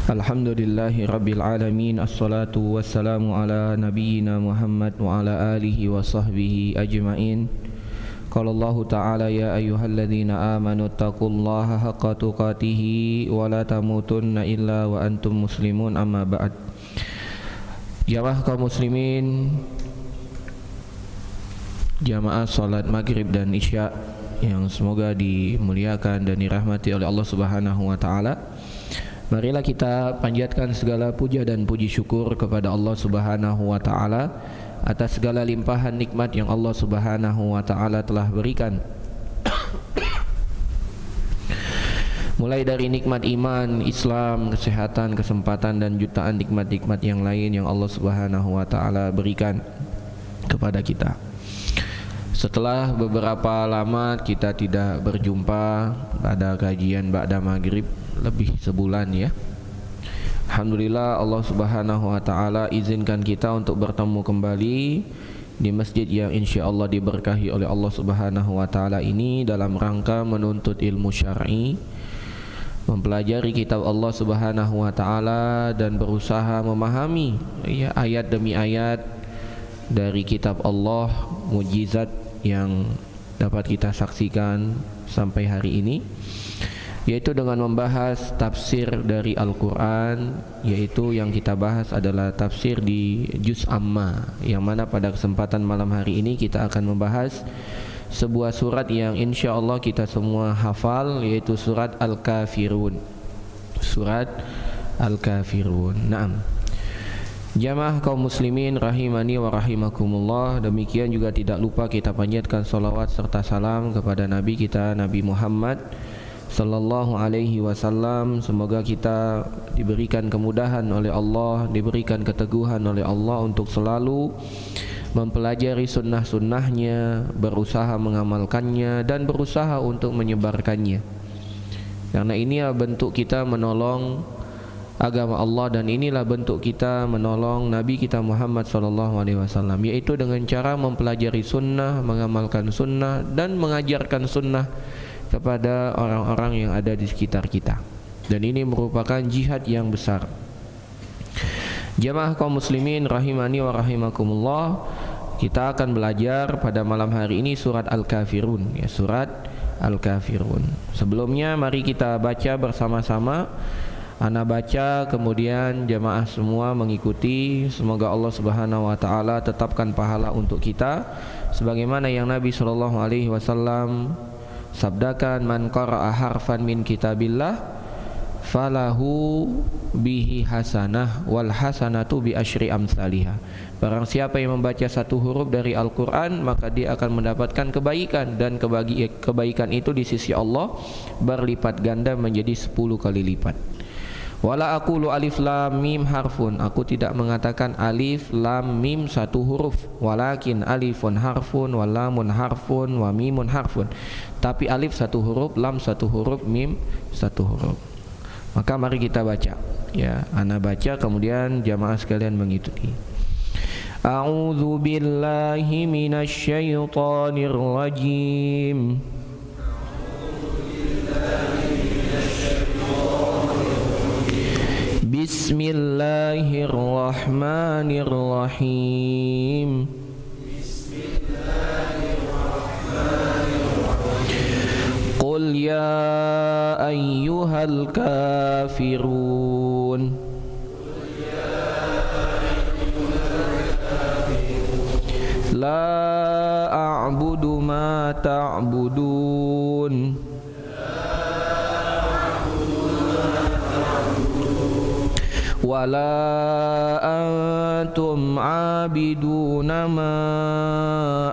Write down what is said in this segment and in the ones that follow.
Alhamdulillahi Rabbil Alamin. Assalatu wassalamu ala nabiyyina Muhammad wa ala alihi wa sahbihi ajma'in. Qala Allahu ta'ala ya ayyuhalladzina amanu taqullaha haqqa tuqatihi wa la tamutunna illa wa antum muslimun, amma ba'd. Jamaah kaum muslimin, jamaah salat maghrib dan isya yang semoga dimuliakan dan dirahmati oleh Allah Subhanahu wa ta'ala. Marilah kita panjatkan segala puja dan puji syukur kepada Allah Subhanahu wa ta'ala atas segala limpahan nikmat yang Allah Subhanahu wa ta'ala telah berikan. Mulai dari nikmat iman, Islam, kesehatan, kesempatan dan jutaan nikmat-nikmat yang lain yang Allah Subhanahu wa ta'ala berikan kepada kita. Setelah beberapa lama kita tidak berjumpa pada kajian ba'da maghrib, lebih sebulan ya. Alhamdulillah Allah Subhanahu wa ta'ala izinkan kita untuk bertemu kembali di masjid yang insyaallah diberkahi oleh Allah Subhanahu wa ta'ala ini dalam rangka menuntut ilmu syar'i, mempelajari kitab Allah Subhanahu wa ta'ala dan berusaha memahami ya, ayat demi ayat dari kitab Allah, mukjizat yang dapat kita saksikan sampai hari ini, yaitu dengan membahas tafsir dari Al-Quran, yaitu yang kita bahas adalah tafsir di Juz Amma, yang mana pada kesempatan malam hari ini kita akan membahas sebuah surat yang insya Allah kita semua hafal, yaitu surat Al-Kafirun. Surat Al-Kafirun. Naam. Jamaah kaum muslimin rahimani wa rahimakumullah, demikian juga tidak lupa kita panjatkan salawat serta salam kepada Nabi kita, Nabi Muhammad sallallahu alaihi wasallam. Semoga kita diberikan kemudahan oleh Allah, diberikan keteguhan oleh Allah untuk selalu mempelajari sunnah-sunnahnya, berusaha mengamalkannya dan berusaha untuk menyebarkannya, karena ini bentuk kita menolong agama Allah, dan inilah bentuk kita menolong Nabi kita Muhammad sallallahu alaihi wasallam, yaitu dengan cara mempelajari sunnah, mengamalkan sunnah dan mengajarkan sunnah kepada orang-orang yang ada di sekitar kita. Dan ini merupakan jihad yang besar. Jamaah kaum muslimin rahimani wa rahimakumullah, kita akan belajar pada malam hari ini surat Al-Kafirun ya, surat Al-Kafirun. Sebelumnya mari kita baca bersama-sama. Ana baca, kemudian jamaah semua mengikuti. Semoga Allah Subhanahu wa taala tetapkan pahala untuk kita sebagaimana yang Nabi sallallahu alaihi wasallam sabdakan, man qara'a harfan min kitabillah falahu bihi hasanah wal hasanatu bi asyri amsalihah. Barang siapa yang membaca satu huruf dari Al-Quran, maka dia akan mendapatkan kebaikan, dan kebaikan itu di sisi Allah berlipat ganda menjadi 10 kali lipat. Wala aqulu alif lam mim harfun, aku tidak mengatakan alif lam mim satu huruf, walakin alifun harfun wa lamun harfun wa mimun harfun, tapi alif satu huruf, lam satu huruf, mim satu huruf. Maka mari kita baca ya, ana baca kemudian jamaah sekalian mengikuti. A'udzu billahi minasy syaithanir rajim. Bismillahirrahmanirrahim. Qul ya ayyuhal kafirun. La a'budu ma ta'budun. Wala antum abiduna ma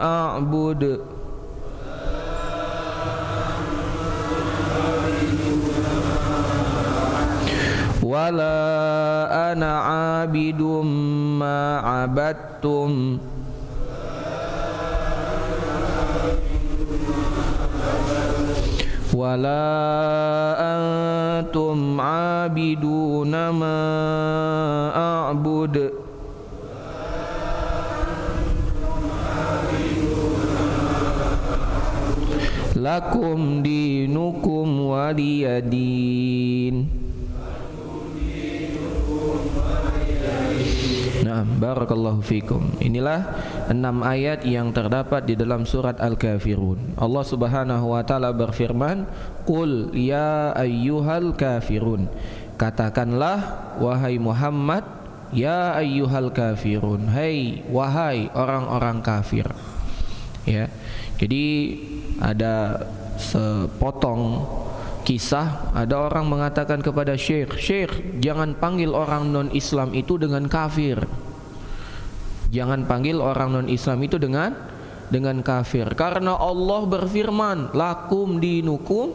a'bud. Wala ana abidum ma abadtum. Wala antum abiduna ma a'bud. Lakum dinukum waliyadin. Naam, barakallahu fikum. Inilah 6 ayat yang terdapat di dalam surat Al-Kafirun. Allah Subhanahu wa taala berfirman, "Qul ya ayyuhal kafirun." Katakanlah wahai Muhammad, ya ayyuhal kafirun. Hai wahai orang-orang kafir. Ya. Jadi ada sepotong kisah, ada orang mengatakan kepada Syekh, jangan panggil orang non-Islam itu dengan kafir. Jangan panggil orang non-Islam itu dengan kafir. Karena Allah berfirman, lakum dinukum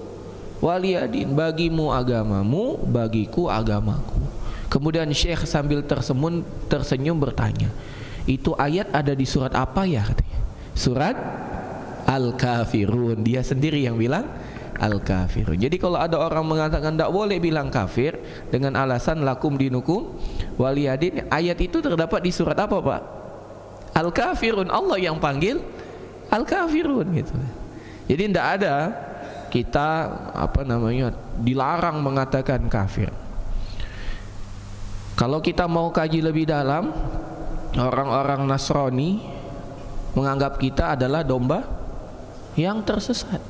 waliyadin, bagimu agamamu, bagiku agamaku. Kemudian Syekh sambil tersenyum bertanya, itu ayat ada di surat apa ya? Katanya, surat Al-Kafirun. Dia sendiri yang bilang Al-Kafirun. Jadi kalau ada orang mengatakan tidak boleh bilang kafir dengan alasan lakum dinukum waliyadin, ayat itu terdapat di surat apa Pak? Al-Kafirun. Allah yang panggil Al-Kafirun gitu. Jadi tidak ada kita dilarang mengatakan kafir. Kalau kita mau kaji lebih dalam, orang-orang Nasrani menganggap kita adalah domba yang tersesat.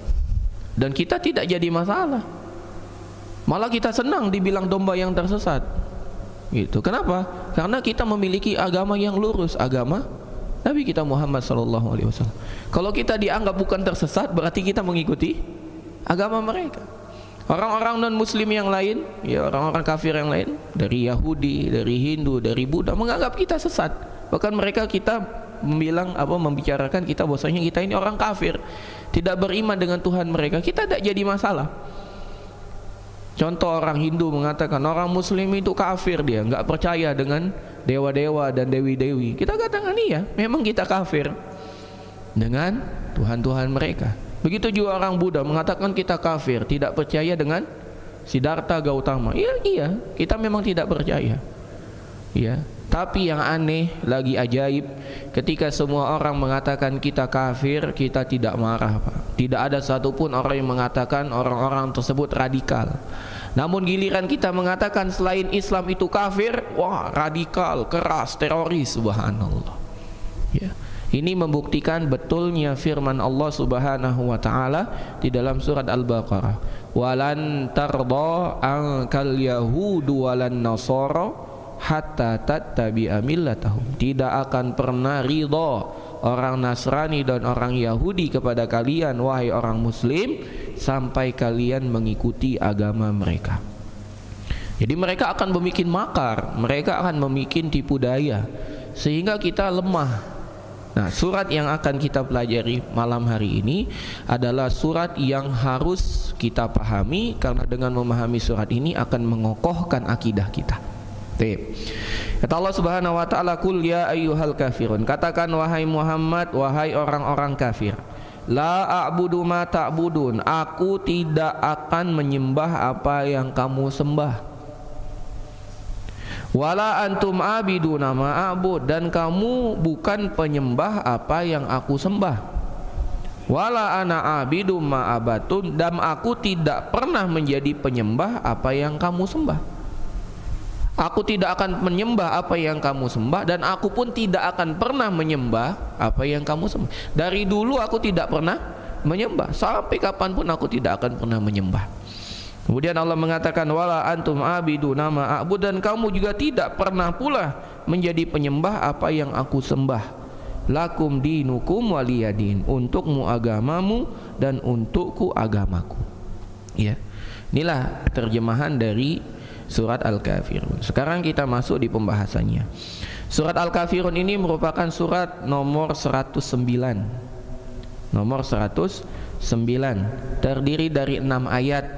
Dan kita tidak jadi masalah. Malah kita senang dibilang domba yang tersesat. Gitu. Kenapa? Karena kita memiliki agama yang lurus, agama Nabi kita Muhammad SAW. Kalau kita dianggap bukan tersesat, berarti kita mengikuti agama mereka. Orang-orang non-Muslim yang lain, ya orang-orang kafir yang lain, dari Yahudi, dari Hindu, dari Buddha, menganggap kita sesat. Bahkan mereka membicarakan kita bahwasanya kita ini orang kafir, tidak beriman dengan Tuhan mereka. Kita tidak jadi masalah. Contoh, orang Hindu mengatakan orang Muslim itu kafir, dia nggak percaya dengan dewa-dewa dan dewi-dewi. Kita katakan iya, memang kita kafir dengan Tuhan-Tuhan mereka. Begitu juga orang Buddha mengatakan kita kafir, tidak percaya dengan Siddhartha Gautama. Iya, kita memang tidak percaya. Ya. Tapi yang aneh lagi ajaib, ketika semua orang mengatakan kita kafir, kita tidak marah Pak. Tidak ada satupun orang yang mengatakan orang-orang tersebut radikal. Namun giliran kita mengatakan selain Islam itu kafir, wah radikal, keras, teroris, subhanallah. Ya. Ini membuktikan betulnya firman Allah Subhanahu wa taala di dalam surat Al-Baqarah. Walan tardha ankal yahudu walan nasara hatta tattabi'a millatahum. Tidak akan pernah ridha orang Nasrani dan orang Yahudi kepada kalian wahai orang Muslim sampai kalian mengikuti agama mereka. Jadi mereka akan membuat makar, mereka akan membuat tipu daya sehingga kita lemah. Nah, surat yang akan kita pelajari malam hari ini adalah surat yang harus kita pahami, karena dengan memahami surat ini akan mengokohkan akidah kita. Kata Allah Subhanahu wa taala, "Qul ya ayyuhal kafirun." Katakan wahai Muhammad, wahai orang-orang kafir. La a'budu ma ta'budun. Aku tidak akan menyembah apa yang kamu sembah. Wala antum abiduna ma a'bud, dan kamu bukan penyembah apa yang aku sembah. Wala ana abidu ma abatun, dan aku tidak pernah menjadi penyembah apa yang kamu sembah. Aku tidak akan menyembah apa yang kamu sembah, dan aku pun tidak akan pernah menyembah apa yang kamu sembah. Dari dulu aku tidak pernah menyembah, sampai kapanpun aku tidak akan pernah menyembah. Kemudian Allah mengatakan wala antum abidu nama a'bud, dan kamu juga tidak pernah pula menjadi penyembah apa yang aku sembah. Lakum dinukum waliyadin, untukmu agamamu dan untukku agamaku. Ya. Inilah terjemahan dari surat Al-Kafirun. Sekarang kita masuk di pembahasannya. Surat Al-Kafirun ini merupakan surat nomor 109. Nomor 109, terdiri dari 6 ayat.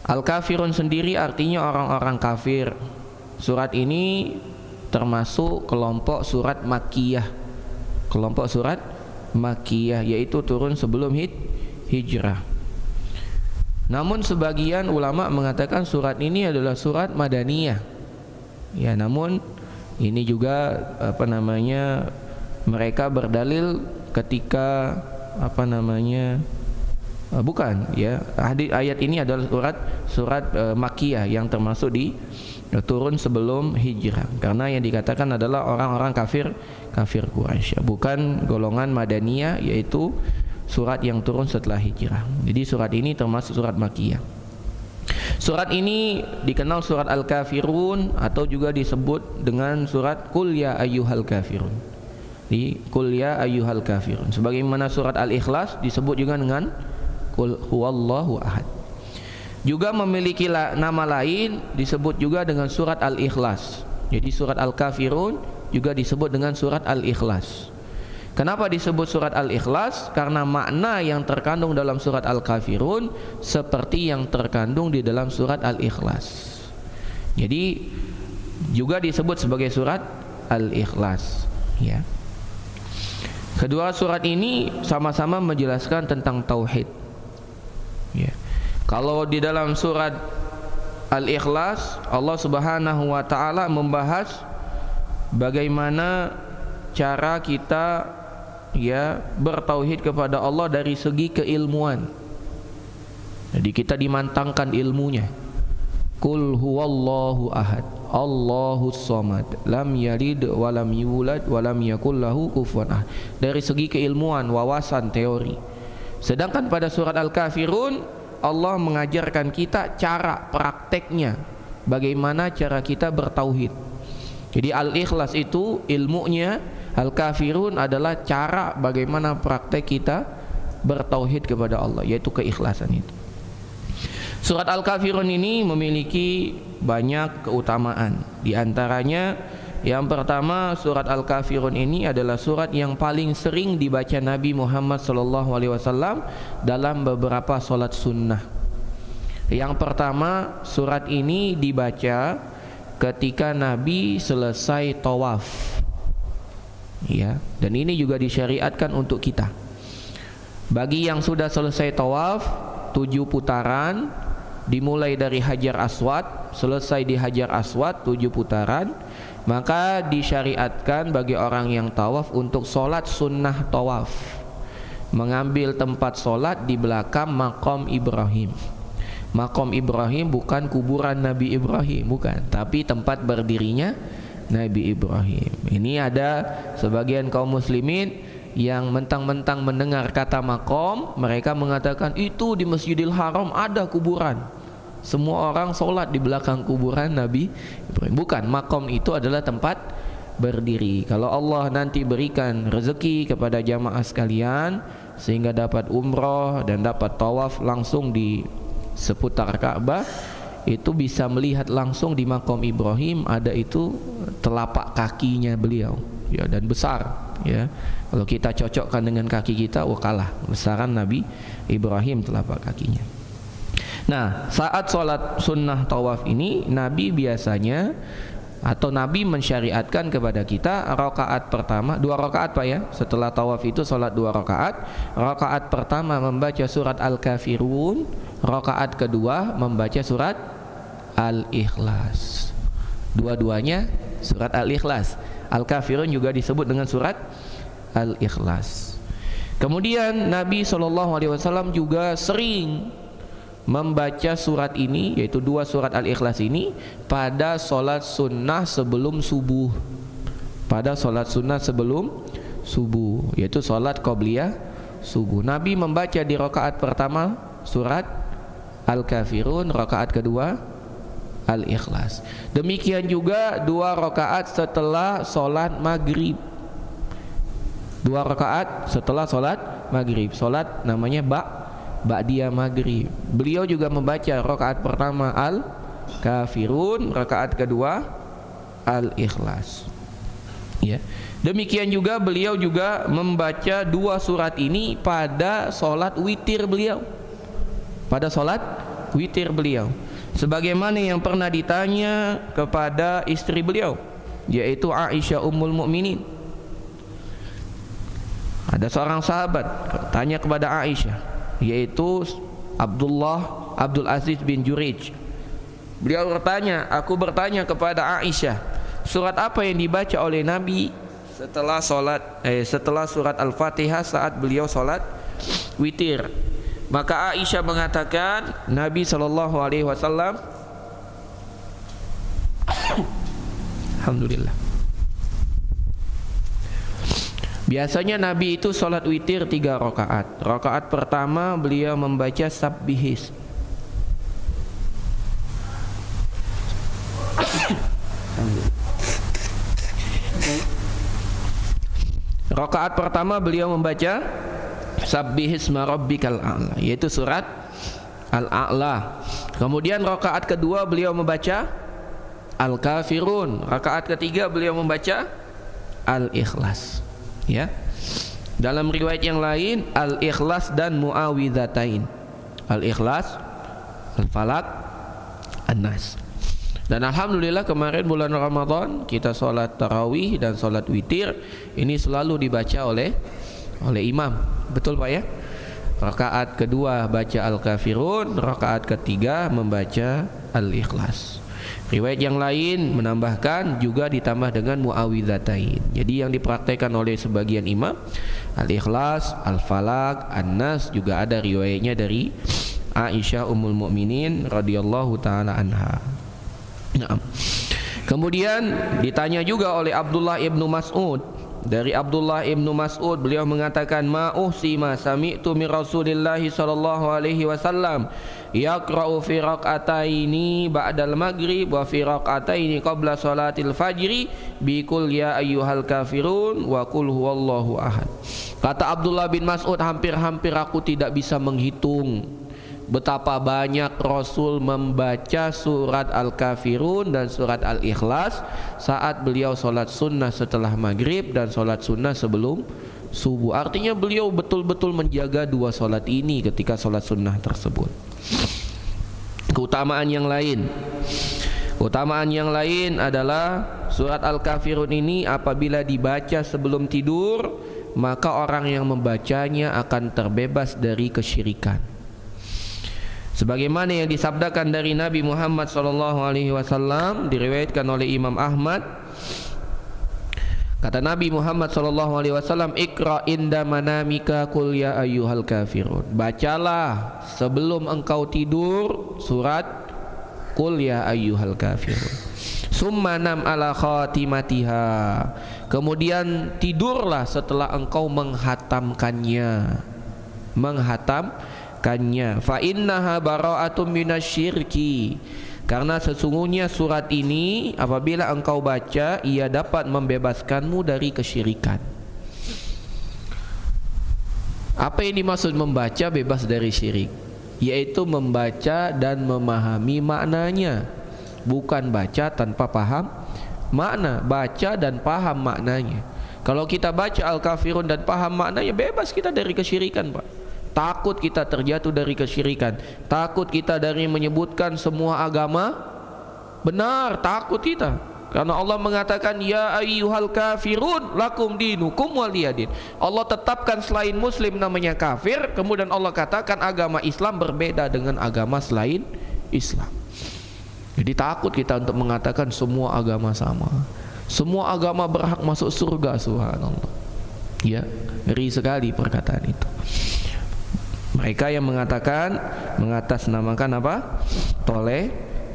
Al-Kafirun sendiri artinya orang-orang kafir. Surat ini termasuk kelompok surat Makkiyah. Kelompok surat Makkiyah, yaitu turun sebelum hijrah. Namun sebagian ulama mengatakan surat ini adalah surat Madaniyah. Ya, namun ini juga mereka berdalil ketika Bukan, ya. Ayat ini adalah surat Makkiyah yang termasuk di turun sebelum hijrah. Karena yang dikatakan adalah orang-orang kafir Quraisy, bukan golongan Madaniyah, yaitu surat yang turun setelah hijrah. Jadi surat ini termasuk surat Makkiyah. Surat ini dikenal surat Al-Kafirun atau juga disebut dengan surat Qul ya ayyuhal kafirun. Di Qul ya ayyuhal kafirun. Sebagaimana surat Al-Ikhlas disebut juga dengan Qul huwallahu ahad. Juga memiliki nama lain, disebut juga dengan surat Al-Ikhlas. Jadi surat Al-Kafirun juga disebut dengan surat Al-Ikhlas. Kenapa disebut surat Al-Ikhlas? Karena makna yang terkandung dalam surat Al-Kafirun seperti yang terkandung di dalam surat Al-Ikhlas. Jadi juga disebut sebagai surat Al-Ikhlas, ya. Kedua surat ini sama-sama menjelaskan tentang tauhid, ya. Kalau di dalam surat Al-Ikhlas, Allah Subhanahu wa taala membahas bagaimana cara kita, ya, bertauhid kepada Allah dari segi keilmuan. Jadi kita dimantangkan ilmunya. Qul huwallahu ahad, Allahus samad, lam yalid wa lam yulad wa lam yakul lahu kufuwan ahad. Dari segi keilmuan, wawasan, teori. Sedangkan pada surat Al-Kafirun Allah mengajarkan kita cara prakteknya, bagaimana cara kita bertauhid. Jadi Al-Ikhlas itu ilmunya, Al-Kafirun adalah cara bagaimana praktek kita bertauhid kepada Allah, yaitu keikhlasan itu. Surat Al-Kafirun ini memiliki banyak keutamaan. Di antaranya yang pertama, surat Al-Kafirun ini adalah surat yang paling sering dibaca Nabi Muhammad SAW dalam beberapa solat sunnah. Yang pertama, surat ini dibaca ketika Nabi selesai tawaf, ya. Dan ini juga disyariatkan untuk kita. Bagi yang sudah selesai tawaf 7 putaran, dimulai dari Hajar Aswad, selesai di Hajar Aswad 7 putaran, maka disyariatkan bagi orang yang tawaf untuk solat sunnah tawaf, mengambil tempat solat di belakang Maqam Ibrahim. Maqam Ibrahim bukan kuburan Nabi Ibrahim, bukan, tapi tempat berdirinya Nabi Ibrahim. Ini ada sebagian kaum muslimin yang mentang-mentang mendengar kata maqam, mereka mengatakan itu di Masjidil Haram ada kuburan, semua orang sholat di belakang kuburan Nabi Ibrahim. Bukan, maqam itu adalah tempat berdiri. Kalau Allah nanti berikan rezeki kepada jamaah sekalian sehingga dapat umroh dan dapat tawaf langsung di seputar Ka'bah, itu bisa melihat langsung di maqam Ibrahim ada itu telapak kakinya beliau, ya, dan besar, ya. Kalau kita cocokkan dengan kaki kita, kalah besaran Nabi Ibrahim telapak kakinya. Nah, saat sholat sunnah tawaf ini, Nabi biasanya atau Nabi mensyariatkan kepada kita rakaat pertama 2 rakaat, Pak, ya. Setelah tawaf itu sholat 2 rakaat. Rakaat pertama membaca surat Al-Kafirun, rakaat kedua membaca surat Al-Ikhlas. Dua-duanya surat Al-Ikhlas. Al-Kafirun juga disebut dengan surat Al-Ikhlas. Kemudian Nabi SAW juga sering membaca surat ini, yaitu 2 surat Al-Ikhlas ini, pada solat sunnah sebelum subuh. Pada solat sunnah sebelum subuh, yaitu solat qobliyah subuh. Nabi membaca di rakaat pertama surat Al-Kafirun, rakaat kedua Al-Ikhlas. Demikian juga 2 rakaat setelah solat maghrib. 2 rakaat setelah solat maghrib, solat namanya Ba'diyah maghrib. Beliau juga membaca rakaat pertama Al-Kafirun, rakaat kedua Al-Ikhlas, ya. Demikian juga beliau juga membaca 2 surat ini pada solat witir beliau. Pada solat witir beliau, sebagaimana yang pernah ditanya kepada istri beliau, yaitu Aisyah Ummul Mukminin. Ada seorang sahabat tanya kepada Aisyah, yaitu Abdul Aziz bin Jurij. Beliau bertanya, aku bertanya kepada Aisyah, surat apa yang dibaca oleh Nabi setelah surat Al-Fatihah saat beliau solat witir? Maka Aisyah mengatakan Nabi SAW Alhamdulillah, biasanya Nabi itu sholat witir 3 rakaat. Rakaat pertama beliau membaca sabbihis. Rakaat pertama beliau membaca sabbihisma rabbikal a'la, yaitu surat Al-A'la. Kemudian rakaat kedua beliau membaca Al-Kafirun. Rakaat ketiga beliau membaca Al-Ikhlas. Ya. Dalam riwayat yang lain Al-Ikhlas dan Muawwidzatain. Al-Ikhlas, Al-Falaq, An-Nas. Dan alhamdulillah kemarin bulan Ramadan kita sholat tarawih dan sholat witir ini selalu dibaca oleh imam. Betul Pak ya? Rakaat kedua baca Al-Kafirun, rakaat ketiga membaca Al-Ikhlas. Riwayat yang lain menambahkan juga ditambah dengan Muawwidzatain. Jadi yang dipraktekkan oleh sebagian imam Al-Ikhlas, Al-Falaq, An-Nas, juga ada riwayatnya dari Aisyah Ummul Mukminin radhiyallahu taala anha. Nah, kemudian ditanya juga oleh Abdullah ibnu Mas'ud. Dari Abdullah ibnu Mas'ud beliau mengatakan ma sami'tu min Rasulillah sallallahu alaihi wasallam yaqra'u fi raq'ataini ba'dal maghrib wa fi raq'ataini qabla salatil fajri bi qul ya ayyuhal kafirun wa qul huwallahu ahad. Kata Abdullah bin Mas'ud, hampir-hampir aku tidak bisa menghitung betapa banyak Rasul membaca surat Al-Kafirun dan surat Al-Ikhlas saat beliau sholat sunnah setelah maghrib dan sholat sunnah sebelum subuh. Artinya beliau betul-betul menjaga 2 sholat ini ketika sholat sunnah tersebut. Keutamaan yang lain adalah surat Al-Kafirun ini apabila dibaca sebelum tidur, maka orang yang membacanya akan terbebas dari kesyirikan. Sebagaimana yang disabdakan dari Nabi Muhammad SAW, diriwayatkan oleh Imam Ahmad. Kata Nabi Muhammad SAW, Iqra inda manamika qul ya ayyuhal kafirun. Bacalah sebelum engkau tidur surat qul ya ayyuhal kafirun. Summa nam ala khatimatiha. Kemudian tidurlah setelah engkau menghatamkannya. Fa innaha bara'atun minasyirki. Karena sesungguhnya surat ini apabila engkau baca ia dapat membebaskanmu dari kesyirikan. Apa yang dimaksud membaca bebas dari syirik? Yaitu membaca dan memahami maknanya, bukan baca tanpa paham makna. Baca dan paham maknanya. Kalau kita baca Al-Kafirun dan paham maknanya, bebas kita dari kesyirikan, Pak. Takut kita terjatuh dari kesyirikan, takut kita dari menyebutkan semua agama benar, takut kita. Karena Allah mengatakan ya ayyuhal kafirun lakum dinukum waliyadin. Allah tetapkan selain muslim namanya kafir, kemudian Allah katakan agama Islam berbeda dengan agama selain Islam. Jadi takut kita untuk mengatakan semua agama sama, semua agama berhak masuk surga, subhanallah. Ya, ngeri sekali perkataan itu. Mereka yang mengatakan mengatasnamakan apa?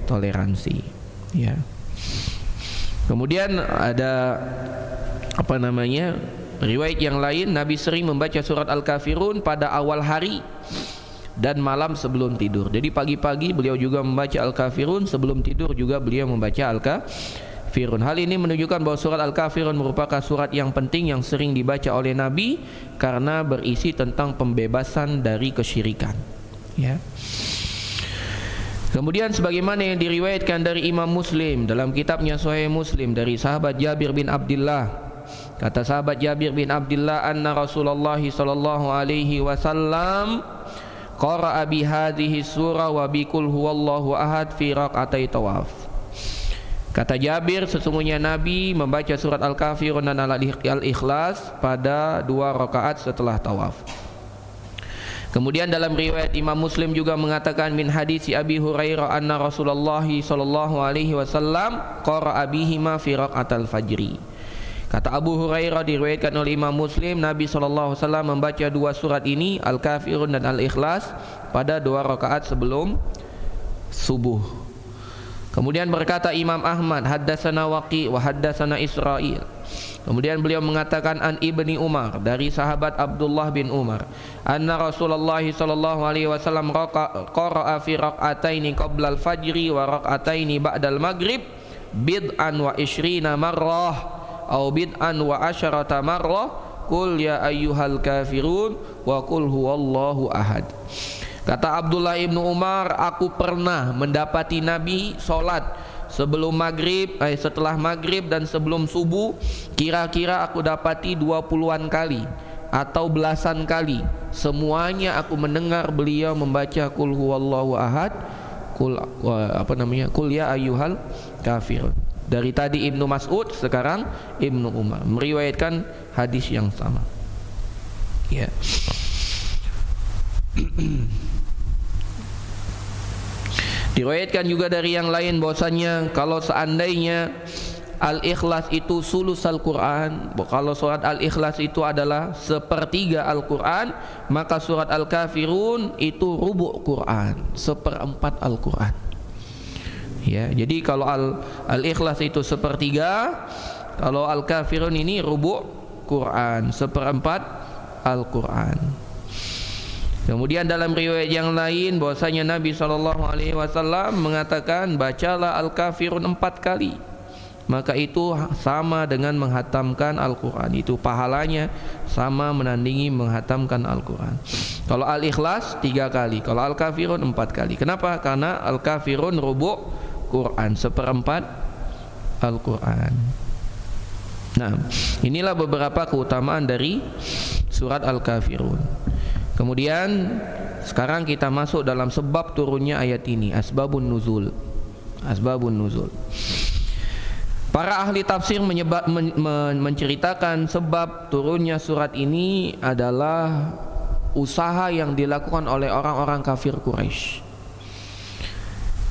Toleransi. Ya. Kemudian ada riwayat yang lain, Nabi sering membaca surat Al-Kafirun pada awal hari dan malam sebelum tidur. Jadi pagi-pagi beliau juga membaca Al-Kafirun, sebelum tidur juga beliau membaca Al-Kafirun. Hal ini menunjukkan bahwa surat Al-Kafirun merupakan surat yang penting yang sering dibaca oleh Nabi karena berisi tentang pembebasan dari kesyirikan. Ya. Kemudian sebagaimana yang diriwayatkan dari Imam Muslim dalam kitabnya Sahih Muslim dari sahabat Jabir bin Abdullah. Kata sahabat Jabir bin Abdullah, anna Rasulullah sallallahu alaihi wasallam qara'a bi hadhihi surah wa bi qul huwallahu ahad fi raq'atai tawaf. Kata Jabir, sesungguhnya Nabi membaca surat Al-Kafirun dan Al-Ikhlas pada 2 rakaat setelah tawaf. Kemudian dalam riwayat Imam Muslim juga mengatakan min hadis Abi Hurairah anna Rasulullah sallallahu alaihi wasallam qara'a bihima fi raq'atal fajri. Kata Abu Hurairah, diriwayatkan oleh Imam Muslim, Nabi SAW membaca dua surat ini, Al-Kafirun dan Al-Ikhlas, pada 2 rakaat sebelum subuh. Kemudian berkata Imam Ahmad, haddatsana Waqi wa haddatsana Israil. Kemudian beliau mengatakan an Ibni Umar, dari sahabat Abdullah bin Umar, anna Rasulullah sallallahu alaihi wasallam qara'a fi raq'ataini qabla al-fajri wa raq'ataini ba'da al-maghrib bid'an wa ishrina marrah aw bid'an wa asyarata marrah qul ya ayyuhal kafirun wa qul huwallahu ahad. Kata Abdullah ibnu Umar, aku pernah mendapati Nabi sholat sebelum maghrib, setelah maghrib dan sebelum subuh, kira-kira aku dapati 20-an kali atau belasan kali. Semuanya aku mendengar beliau membaca qul huwallahu ahad, qul ya ayyuhal kafirun. Dari tadi Ibnu Mas'ud, sekarang Ibnu Umar meriwayatkan hadis yang sama. Ya. Diriwayatkan juga dari yang lain bahwasanya kalau seandainya Al-Ikhlas itu sulusal Quran, kalau surat Al-Ikhlas itu adalah sepertiga Al-Quran, maka surat Al-Kafirun itu rubu' Quran, seperempat Al-Quran. Ya, jadi kalau Al-Ikhlas itu sepertiga, kalau Al-Kafirun ini rubu' Quran, seperempat Al-Quran. Kemudian dalam riwayat yang lain bahwasanya Nabi SAW mengatakan, bacalah Al-Kafirun 4 kali, maka itu sama dengan menghatamkan Al-Quran. Itu pahalanya sama menandingi menghatamkan Al-Quran. Kalau Al-Ikhlas 3 kali, kalau Al-Kafirun 4 kali. Kenapa? Karena Al-Kafirun rubu' Quran, seperempat Al-Quran. Nah, inilah beberapa keutamaan dari surat Al-Kafirun. Kemudian sekarang kita masuk dalam sebab turunnya ayat ini, asbabun nuzul. Asbabun nuzul. Para ahli tafsir menceritakan sebab turunnya surat ini adalah usaha yang dilakukan oleh orang-orang kafir Quraisy.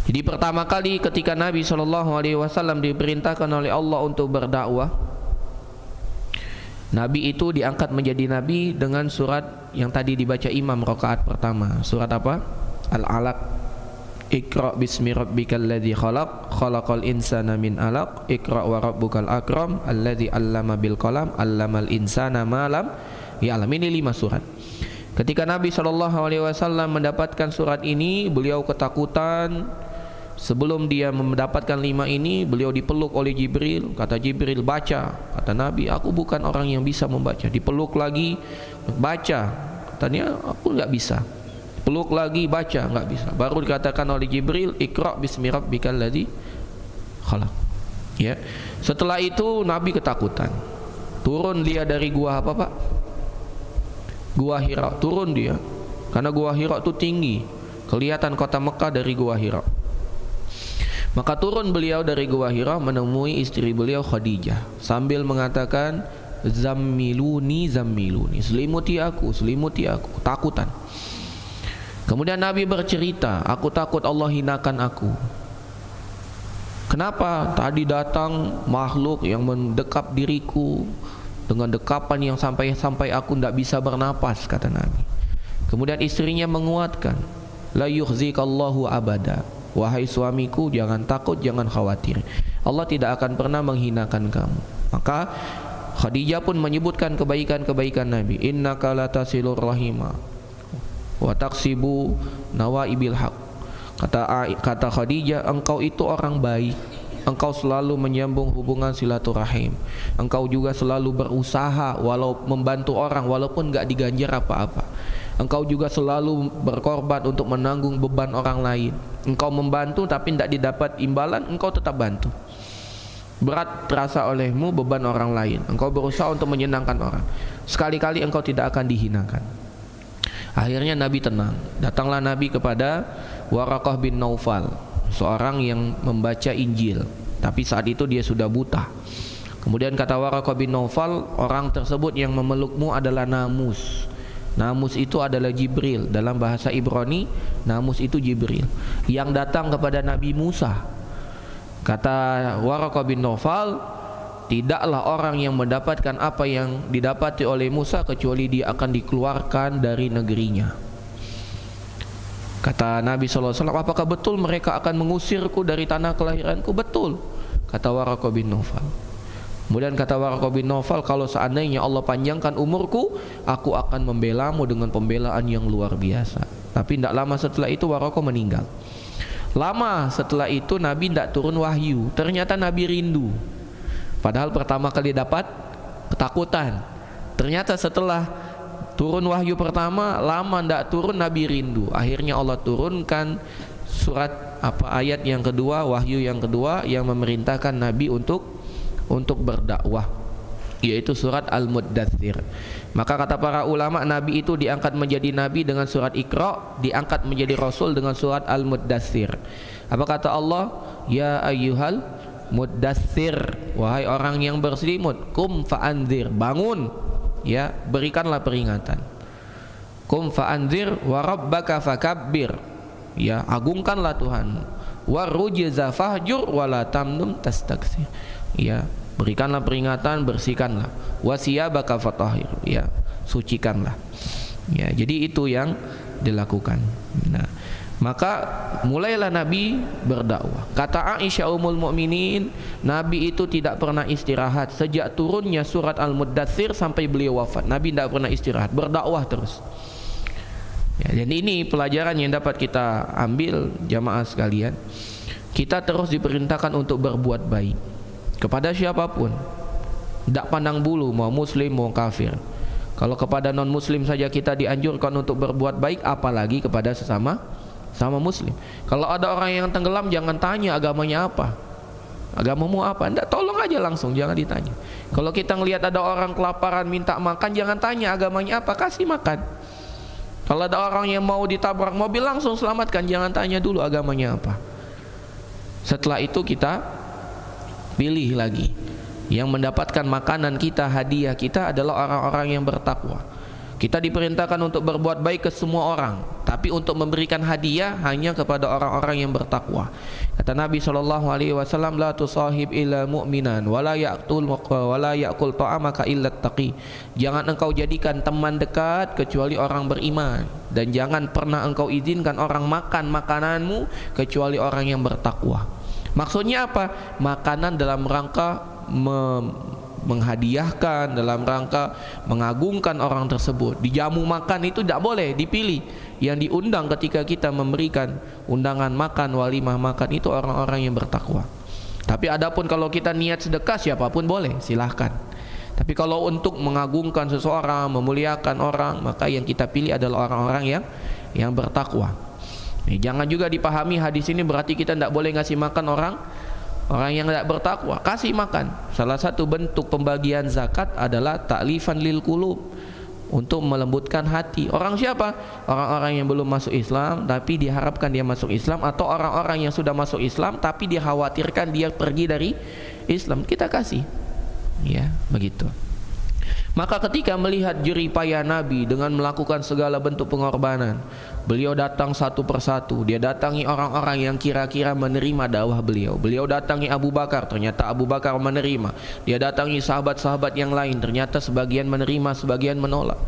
Jadi pertama kali ketika Nabi SAW diperintahkan oleh Allah untuk berdakwah, Nabi itu diangkat menjadi Nabi dengan surat yang tadi dibaca imam rakaat pertama. Surat apa? Al-Alaq. Iqra bismi rabbikal ladzi khalaq, khalaqal insana min alaq, iqra wa rabbukal akram, alladzi 'allama bil qalam, 'allamal insana ma lam ya'lam. Ini 5 surat. Ketika Nabi SAW mendapatkan surat ini, beliau ketakutan. Sebelum dia mendapatkan 5 ini, beliau dipeluk oleh Jibril. Kata Jibril, baca. Kata Nabi, aku bukan orang yang bisa membaca. Dipeluk lagi, baca. Katanya, aku enggak bisa. Peluk lagi, baca, enggak bisa. Baru dikatakan oleh Jibril, Iqra bismi rabbikal ladzi khalaq. Ya. Setelah itu Nabi ketakutan. Turun dia dari gua apa, Pak? Gua Hira. Turun dia. Karena gua Hira itu tinggi. Kelihatan kota Mekah dari gua Hira. Maka turun beliau dari gua Hira menemui istri beliau Khadijah sambil mengatakan, zammiluni zammiluni, selimuti aku, takutan. Kemudian Nabi bercerita, aku takut Allah hinakan aku. Kenapa? Tadi datang makhluk yang mendekap diriku dengan dekapan yang sampai aku tidak bisa bernapas, kata Nabi. Kemudian istrinya menguatkan, la yukhzikallahu abada. Wahai suamiku, jangan takut, jangan khawatir, Allah tidak akan pernah menghinakan kamu. Maka Khadijah pun menyebutkan kebaikan-kebaikan Nabi. Innaka latasilur rahima wa taksibu nawaibil haq. Kata Khadijah, engkau itu orang baik, engkau selalu menyambung hubungan silaturahim, engkau juga selalu berusaha walau membantu orang walaupun enggak diganjar apa-apa. Engkau juga selalu berkorban untuk menanggung beban orang lain. Engkau membantu tapi tidak didapat imbalan, engkau tetap bantu. Berat terasa olehmu beban orang lain, engkau berusaha untuk menyenangkan orang. Sekali-kali engkau tidak akan dihinakan. Akhirnya Nabi tenang. Datanglah Nabi kepada Waraqah bin Naufal, seorang yang membaca Injil, tapi saat itu dia sudah buta. Kemudian kata Waraqah bin Naufal, orang tersebut yang memelukmu adalah Namus. Namus itu adalah Jibril. Dalam bahasa Ibrani, Namus itu Jibril yang datang kepada Nabi Musa. Kata Waraqah bin Naufal, tidaklah orang yang mendapatkan apa yang didapati oleh Musa kecuali dia akan dikeluarkan dari negerinya. Kata Nabi SAW, apakah betul mereka akan mengusirku dari tanah kelahiranku? Betul, kata Waraqah bin Naufal. Kemudian kata Waraqah bin Naufal, kalau seandainya Allah panjangkan umurku, aku akan membelamu dengan pembelaan yang luar biasa. Tapi tidak lama setelah itu Waraqah meninggal. Lama setelah itu Nabi tidak turun wahyu. Ternyata Nabi rindu. Padahal pertama kali dapat ketakutan. Ternyata setelah turun wahyu pertama, lama tidak turun, Nabi rindu. Akhirnya Allah turunkan surat ayat yang kedua, wahyu yang kedua yang memerintahkan Nabi untuk berdakwah, yaitu surat Al-Muddathir. Maka kata para ulama, Nabi itu diangkat menjadi Nabi dengan surat Iqra, diangkat menjadi Rasul dengan surat Al-Muddathir. Apa kata Allah? Ya ayyuhal Muddathir, wahai orang yang berselimut, kum fa'anzir, bangun, ya, berikanlah peringatan. Kum fa'anzir wa rabbaka fakabbir, ya, agungkanlah Tuhanmu. Wa rujza fahjur wa la tamnun tastakthir, ya, berikanlah peringatan, bersihkanlah. Wa siyabaka fatahhir, ya, sucikanlah. Ya, jadi itu yang dilakukan. Nah, maka mulailah Nabi berdakwah. Kata Aisyah Ummul Mukminin, Nabi itu tidak pernah istirahat sejak turunnya surat Al-Muddathir sampai beliau wafat. Nabi tidak pernah istirahat, berdakwah terus. Ya, dan ini pelajaran yang dapat kita ambil jamaah sekalian. Kita terus diperintahkan untuk berbuat baik kepada siapapun, tidak pandang bulu mau muslim mau kafir. Kalau kepada non muslim saja kita dianjurkan untuk berbuat baik, apalagi kepada sesama muslim. Kalau ada orang yang tenggelam, jangan tanya agamanya apa, agamamu apa, enggak, tolong aja langsung, jangan ditanya. Kalau kita ngelihat ada orang kelaparan minta makan, jangan tanya agamanya apa, kasih makan. Kalau ada orang yang mau ditabrak mobil, langsung selamatkan, jangan tanya dulu agamanya apa. Setelah itu kita pilih lagi. Yang mendapatkan makanan kita, hadiah kita adalah orang-orang yang bertakwa. Kita diperintahkan untuk berbuat baik ke semua orang, tapi untuk memberikan hadiah hanya kepada orang-orang yang bertakwa. Kata Nabi SAW, la tusahib illa mu'minan wala ya'kul ta'amaka illa taqi. Jangan engkau jadikan teman dekat kecuali orang beriman, dan jangan pernah engkau izinkan orang makan makananmu kecuali orang yang bertakwa. Maksudnya apa? Makanan dalam rangka menghadiahkan, dalam rangka mengagungkan orang tersebut. Di jamu makan itu tidak boleh dipilih. Yang diundang ketika kita memberikan undangan makan, walimah makan, itu orang-orang yang bertakwa. Tapi adapun kalau kita niat sedekah, siapapun boleh, silahkan. Tapi kalau untuk mengagungkan seseorang, memuliakan orang, maka yang kita pilih adalah orang-orang yang bertakwa. Jangan juga dipahami hadis ini berarti kita tidak boleh ngasih makan orang yang tidak bertakwa. Kasih makan. Salah satu bentuk pembagian zakat adalah ta'lifan lil qulub, untuk melembutkan hati. Orang siapa? Orang-orang yang belum masuk Islam tapi diharapkan dia masuk Islam, atau orang-orang yang sudah masuk Islam tapi dikhawatirkan dia pergi dari Islam. Kita kasih. Ya, begitu. Maka ketika melihat jerih payah Nabi dengan melakukan segala bentuk pengorbanan, beliau datang satu persatu. Dia datangi orang-orang yang kira-kira menerima dakwah beliau. Beliau datangi Abu Bakar, ternyata Abu Bakar menerima. Dia datangi sahabat-sahabat yang lain, ternyata sebagian menerima, sebagian menolak.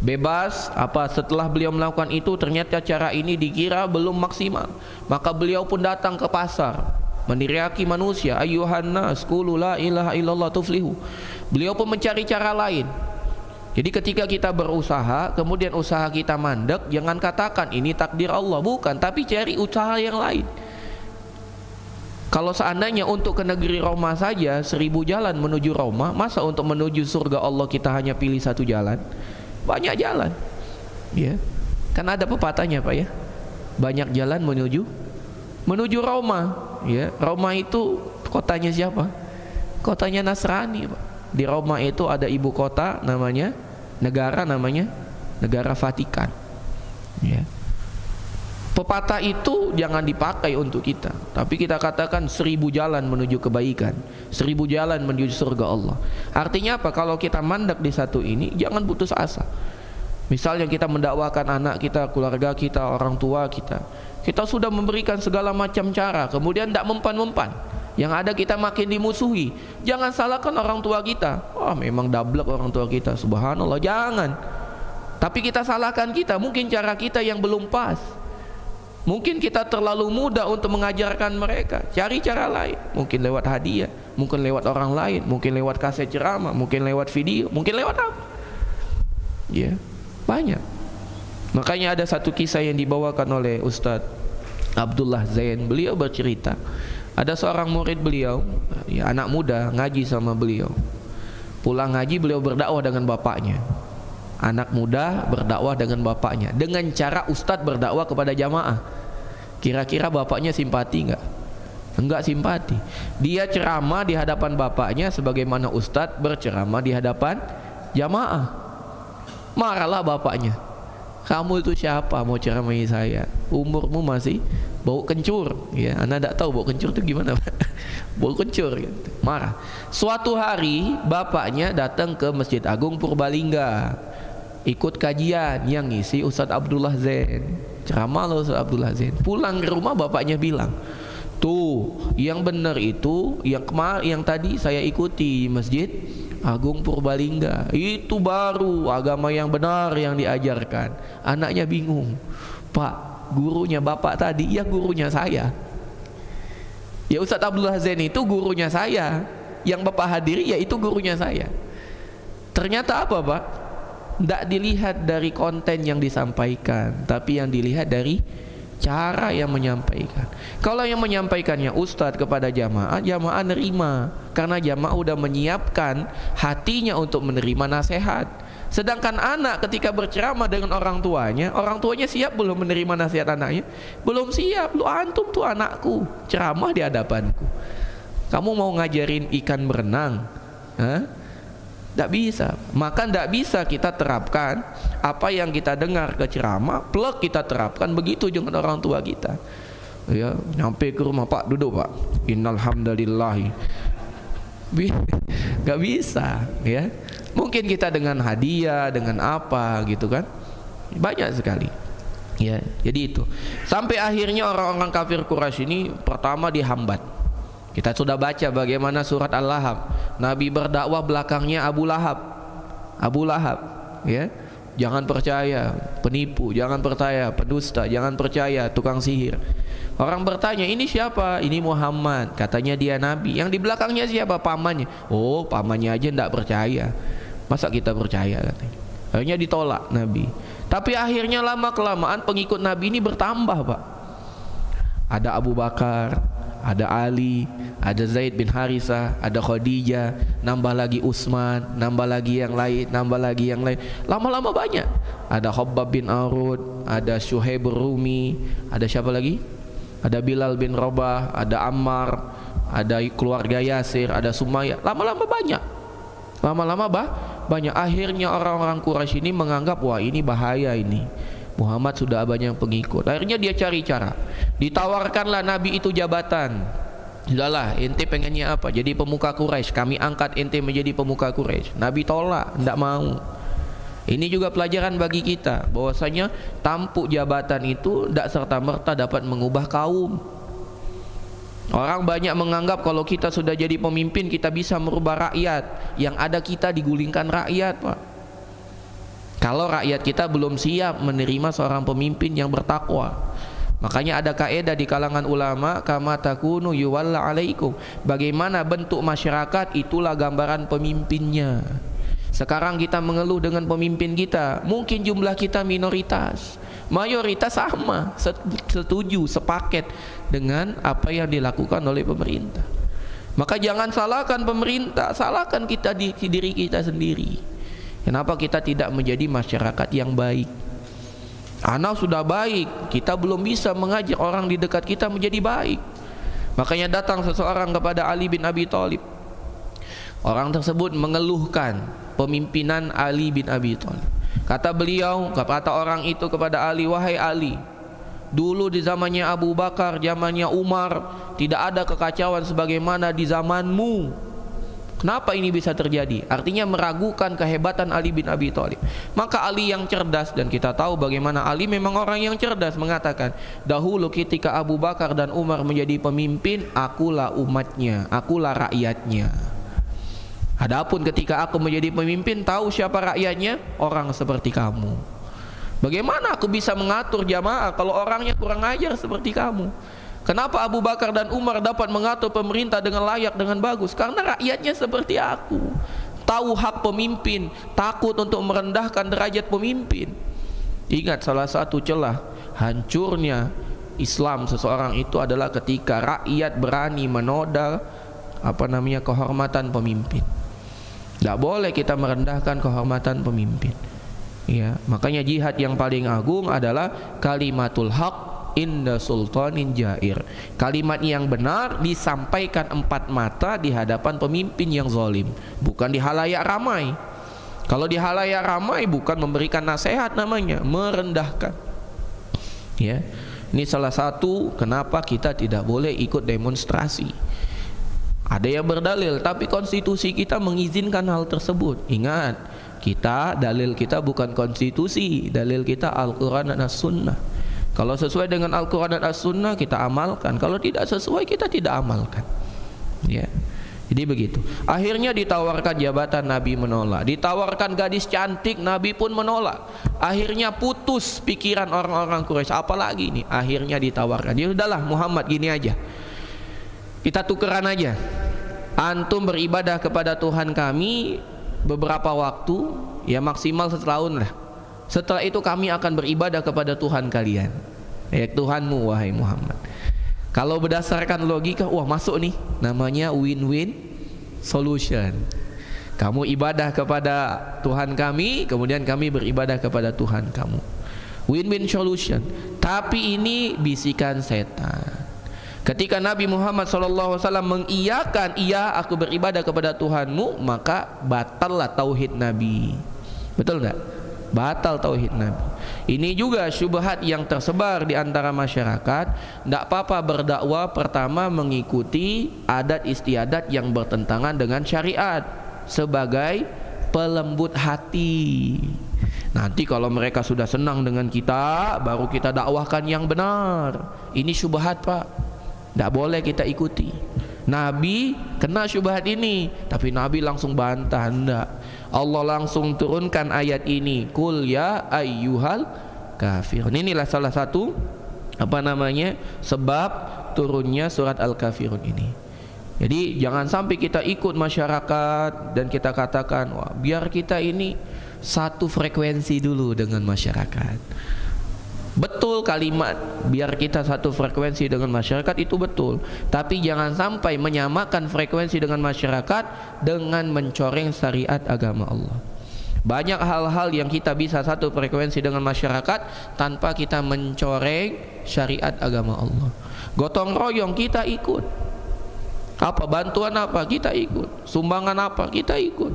Bebas setelah beliau melakukan itu, ternyata cara ini dikira belum maksimal. Maka beliau pun datang ke pasar, meniriaki manusia, ayyuhan nas qulu la ilaha illallah tuflihu. Beliau pun mencari cara lain. Jadi ketika kita berusaha, kemudian usaha kita mandek, jangan katakan ini takdir Allah, bukan, tapi cari usaha yang lain. Kalau seandainya untuk ke negeri Roma saja 1000 jalan menuju Roma, masa untuk menuju surga Allah kita hanya pilih satu jalan? Banyak jalan. Ya. Kan ada pepatahnya, Pak, ya. Banyak jalan menuju Roma, ya. Roma itu kotanya siapa? Kotanya Nasrani, Pak. Di Roma itu ada ibu kota namanya negara Vatikan. Ya. Pepatah itu jangan dipakai untuk kita, tapi kita katakan 1000 jalan menuju kebaikan, 1000 jalan menuju surga Allah. Artinya apa? Kalau kita mandek di satu ini, jangan putus asa. Misalnya kita mendakwakan anak kita, keluarga kita, orang tua kita, kita sudah memberikan segala macam cara, kemudian tidak mempan-mempan, Yang ada kita makin dimusuhi. Jangan salahkan orang tua kita. Wah, memang dablek orang tua kita. Subhanallah, jangan. Tapi kita salahkan kita, mungkin cara kita yang belum pas. Mungkin kita terlalu muda untuk mengajarkan mereka. Cari cara lain. Mungkin lewat hadiah, mungkin lewat orang lain, mungkin lewat kaset ceramah, mungkin lewat video, mungkin lewat apa. Ya, banyak. Makanya ada satu kisah yang dibawakan oleh Ustadz Abdullah Zain. Beliau bercerita, ada seorang murid beliau, ya, anak muda, ngaji sama beliau. Pulang ngaji beliau berdakwah dengan bapaknya. Anak muda berdakwah dengan bapaknya dengan cara Ustadz berdakwah kepada jamaah. Kira-kira bapaknya simpati enggak? Enggak simpati. Dia ceramah di hadapan bapaknya sebagaimana Ustadz berceramah di hadapan jamaah. Marahlah bapaknya. Kamu itu siapa mau ceramahi saya? Umurmu masih bau kencur, ya. Anda tidak tahu bau kencur itu gimana, Pak? Bau kencur, gitu. Marah. Suatu hari bapaknya datang ke Masjid Agung Purbalingga, ikut kajian yang ngisi Ustadz Abdullah Zain. Ceramah loh Ustadz Abdullah Zain. Pulang ke rumah bapaknya bilang, tuh yang benar itu yang tadi saya ikuti Masjid Agung Purbalingga, itu baru agama yang benar yang diajarkan. Anaknya bingung, Pak, gurunya bapak tadi, ya gurunya saya. Ya Ustadz Abdullah Zain itu gurunya saya, yang bapak hadiri ya itu gurunya saya. Ternyata apa, Pak? Tidak dilihat dari konten yang disampaikan, tapi yang dilihat dari cara yang menyampaikan. Kalau yang menyampaikannya Ustadz kepada jamaah, jamaah nerima karena jamaah udah menyiapkan hatinya untuk menerima nasihat. Sedangkan anak ketika berceramah dengan orang tuanya siap belum menerima nasihat anaknya? Belum siap. Lu antum tuh anakku, ceramah di hadapanku. Kamu mau ngajarin ikan berenang? Hah? Tidak bisa. Maka tidak bisa kita terapkan apa yang kita dengar ke ceramah, plek kita terapkan begitu dengan orang tua kita. Ya, nyampe ke rumah, Pak duduk Pak. Innal hamdalillahi. Gak bisa, ya. Mungkin kita dengan hadiah, dengan apa gitu kan. Banyak sekali. Ya, jadi itu. Sampai akhirnya orang-orang kafir Quraisy ini pertama dihambat. Kita sudah baca bagaimana surat Al-Lahab. Nabi berdakwah belakangnya Abu Lahab. Abu Lahab, ya. Jangan percaya penipu, jangan percaya pendusta, jangan percaya tukang sihir. Orang bertanya, ini siapa? Ini Muhammad. Katanya dia nabi. Yang di belakangnya siapa? Pamannya. Oh, pamannya aja tidak percaya. Masa kita percaya katanya. Akhirnya ditolak Nabi. Tapi akhirnya lama kelamaan pengikut Nabi ini bertambah, Pak. Ada Abu Bakar, ada Ali, ada Zaid bin Harisah, ada Khadijah, nambah lagi Utsman, nambah lagi yang lain, nambah lagi yang lain. Lama-lama banyak. Ada Khabbab bin Arud, ada Syuhaib Rumi, ada siapa lagi? Ada Bilal bin Rabah, ada Ammar, ada keluarga Yasir, ada Sumayyah. Lama-lama banyak. Lama-lama banyak. Akhirnya orang-orang Quraisy ini menganggap, wah ini bahaya ini. Muhammad sudah banyak pengikut. Akhirnya dia cari cara. Ditawarkanlah Nabi itu jabatan. Sudahlah, ente pengennya apa? Jadi pemuka Quraisy. Kami angkat ente menjadi pemuka Quraisy. Nabi tolak, tidak mau. Ini juga pelajaran bagi kita, bahwasanya tampuk jabatan itu tidak serta-merta dapat mengubah kaum. Orang banyak menganggap kalau kita sudah jadi pemimpin kita bisa merubah rakyat. Yang ada kita digulingkan rakyat, Pak. Kalau rakyat kita belum siap menerima seorang pemimpin yang bertakwa. Makanya ada kaidah di kalangan ulama, kama takunu yuwalla alaikum. Bagaimana bentuk masyarakat, itulah gambaran pemimpinnya. Sekarang kita mengeluh dengan pemimpin kita, mungkin jumlah kita minoritas, mayoritas sama, setuju, sepaket dengan apa yang dilakukan oleh pemerintah. Maka jangan salahkan pemerintah, salahkan kita diri kita sendiri. Kenapa kita tidak menjadi masyarakat yang baik? Anak sudah baik, kita belum bisa mengajak orang di dekat kita menjadi baik. Makanya datang seseorang kepada Ali bin Abi Thalib. Orang tersebut mengeluhkan pemimpinan Ali bin Abi Thalib. Kata beliau, kata orang itu kepada Ali, wahai Ali, dulu di zamannya Abu Bakar, zamannya Umar, tidak ada kekacauan sebagaimana di zamanmu. Kenapa ini bisa terjadi? Artinya meragukan kehebatan Ali bin Abi Thalib. Maka Ali yang cerdas, dan kita tahu bagaimana Ali memang orang yang cerdas, mengatakan, dahulu ketika Abu Bakar dan Umar menjadi pemimpin, akulah umatnya, akulah rakyatnya. Adapun ketika aku menjadi pemimpin, tahu siapa rakyatnya? Orang seperti kamu. Bagaimana aku bisa mengatur jamaah kalau orangnya kurang ajar seperti kamu? Kenapa Abu Bakar dan Umar dapat mengatur pemerintah dengan layak, dengan bagus? Karena rakyatnya seperti aku, tahu hak pemimpin, takut untuk merendahkan derajat pemimpin. Ingat, salah satu celah hancurnya Islam seseorang itu adalah ketika rakyat berani menoda kehormatan pemimpin. Tidak boleh kita merendahkan kehormatan pemimpin. Ya, makanya jihad yang paling agung adalah kalimatul haq inda sultanin jair. Kalimat yang benar disampaikan empat mata di hadapan pemimpin yang zalim, bukan di halayak ramai. Kalau di halayak ramai bukan memberikan nasihat, namanya merendahkan. Ya, ini salah satu kenapa kita tidak boleh ikut demonstrasi. Ada yang berdalil, tapi konstitusi kita mengizinkan hal tersebut. Ingat, dalil kita bukan konstitusi, dalil kita Al-Quran dan As-Sunnah. Kalau sesuai dengan Al-Quran dan As-Sunnah kita amalkan, kalau tidak sesuai kita tidak amalkan. Ya, jadi begitu. Akhirnya ditawarkan jabatan, Nabi menolak. Ditawarkan gadis cantik, Nabi pun menolak. Akhirnya putus pikiran orang-orang Quraisy. Apalagi ini? Akhirnya ditawarkan. Ya udahlah Muhammad, gini aja, kita tukeran aja. Antum beribadah kepada Tuhan kami beberapa waktu, ya maksimal setahun lah. Setelah itu kami akan beribadah kepada Tuhan kalian, ya Tuhanmu wahai Muhammad. Kalau berdasarkan logika, wah masuk nih, namanya win-win solution. Kamu ibadah kepada Tuhan kami, kemudian kami beribadah kepada Tuhan kamu. Win-win solution. Tapi ini bisikan setan. Ketika Nabi Muhammad SAW mengiyakan, iya aku beribadah kepada Tuhanmu, maka batallah tauhid Nabi. Betul nggak? Batal tauhid Nabi. Ini juga syubhat yang tersebar di antara masyarakat. Tidak apa-apa berdakwah, pertama mengikuti adat istiadat yang bertentangan dengan syariat sebagai pelembut hati. Nanti kalau mereka sudah senang dengan kita, baru kita dakwahkan yang benar. Ini syubhat, Pak. Tidak boleh kita ikuti. Nabi kena syubhat ini, tapi Nabi langsung bantah, enggak. Allah langsung turunkan ayat ini, Qul ya ayyuhal kafirun. Inilah salah satu sebab turunnya surat Al-Kafirun ini. Jadi jangan sampai kita ikut masyarakat dan kita katakan, wah biar kita ini satu frekuensi dulu dengan masyarakat. Betul kalimat biar kita satu frekuensi dengan masyarakat itu betul, tapi jangan sampai menyamakan frekuensi dengan masyarakat dengan mencoreng syariat agama Allah. Banyak hal-hal yang kita bisa satu frekuensi dengan masyarakat tanpa kita mencoreng syariat agama Allah. Gotong royong kita ikut, apa bantuan apa kita ikut, sumbangan apa kita ikut,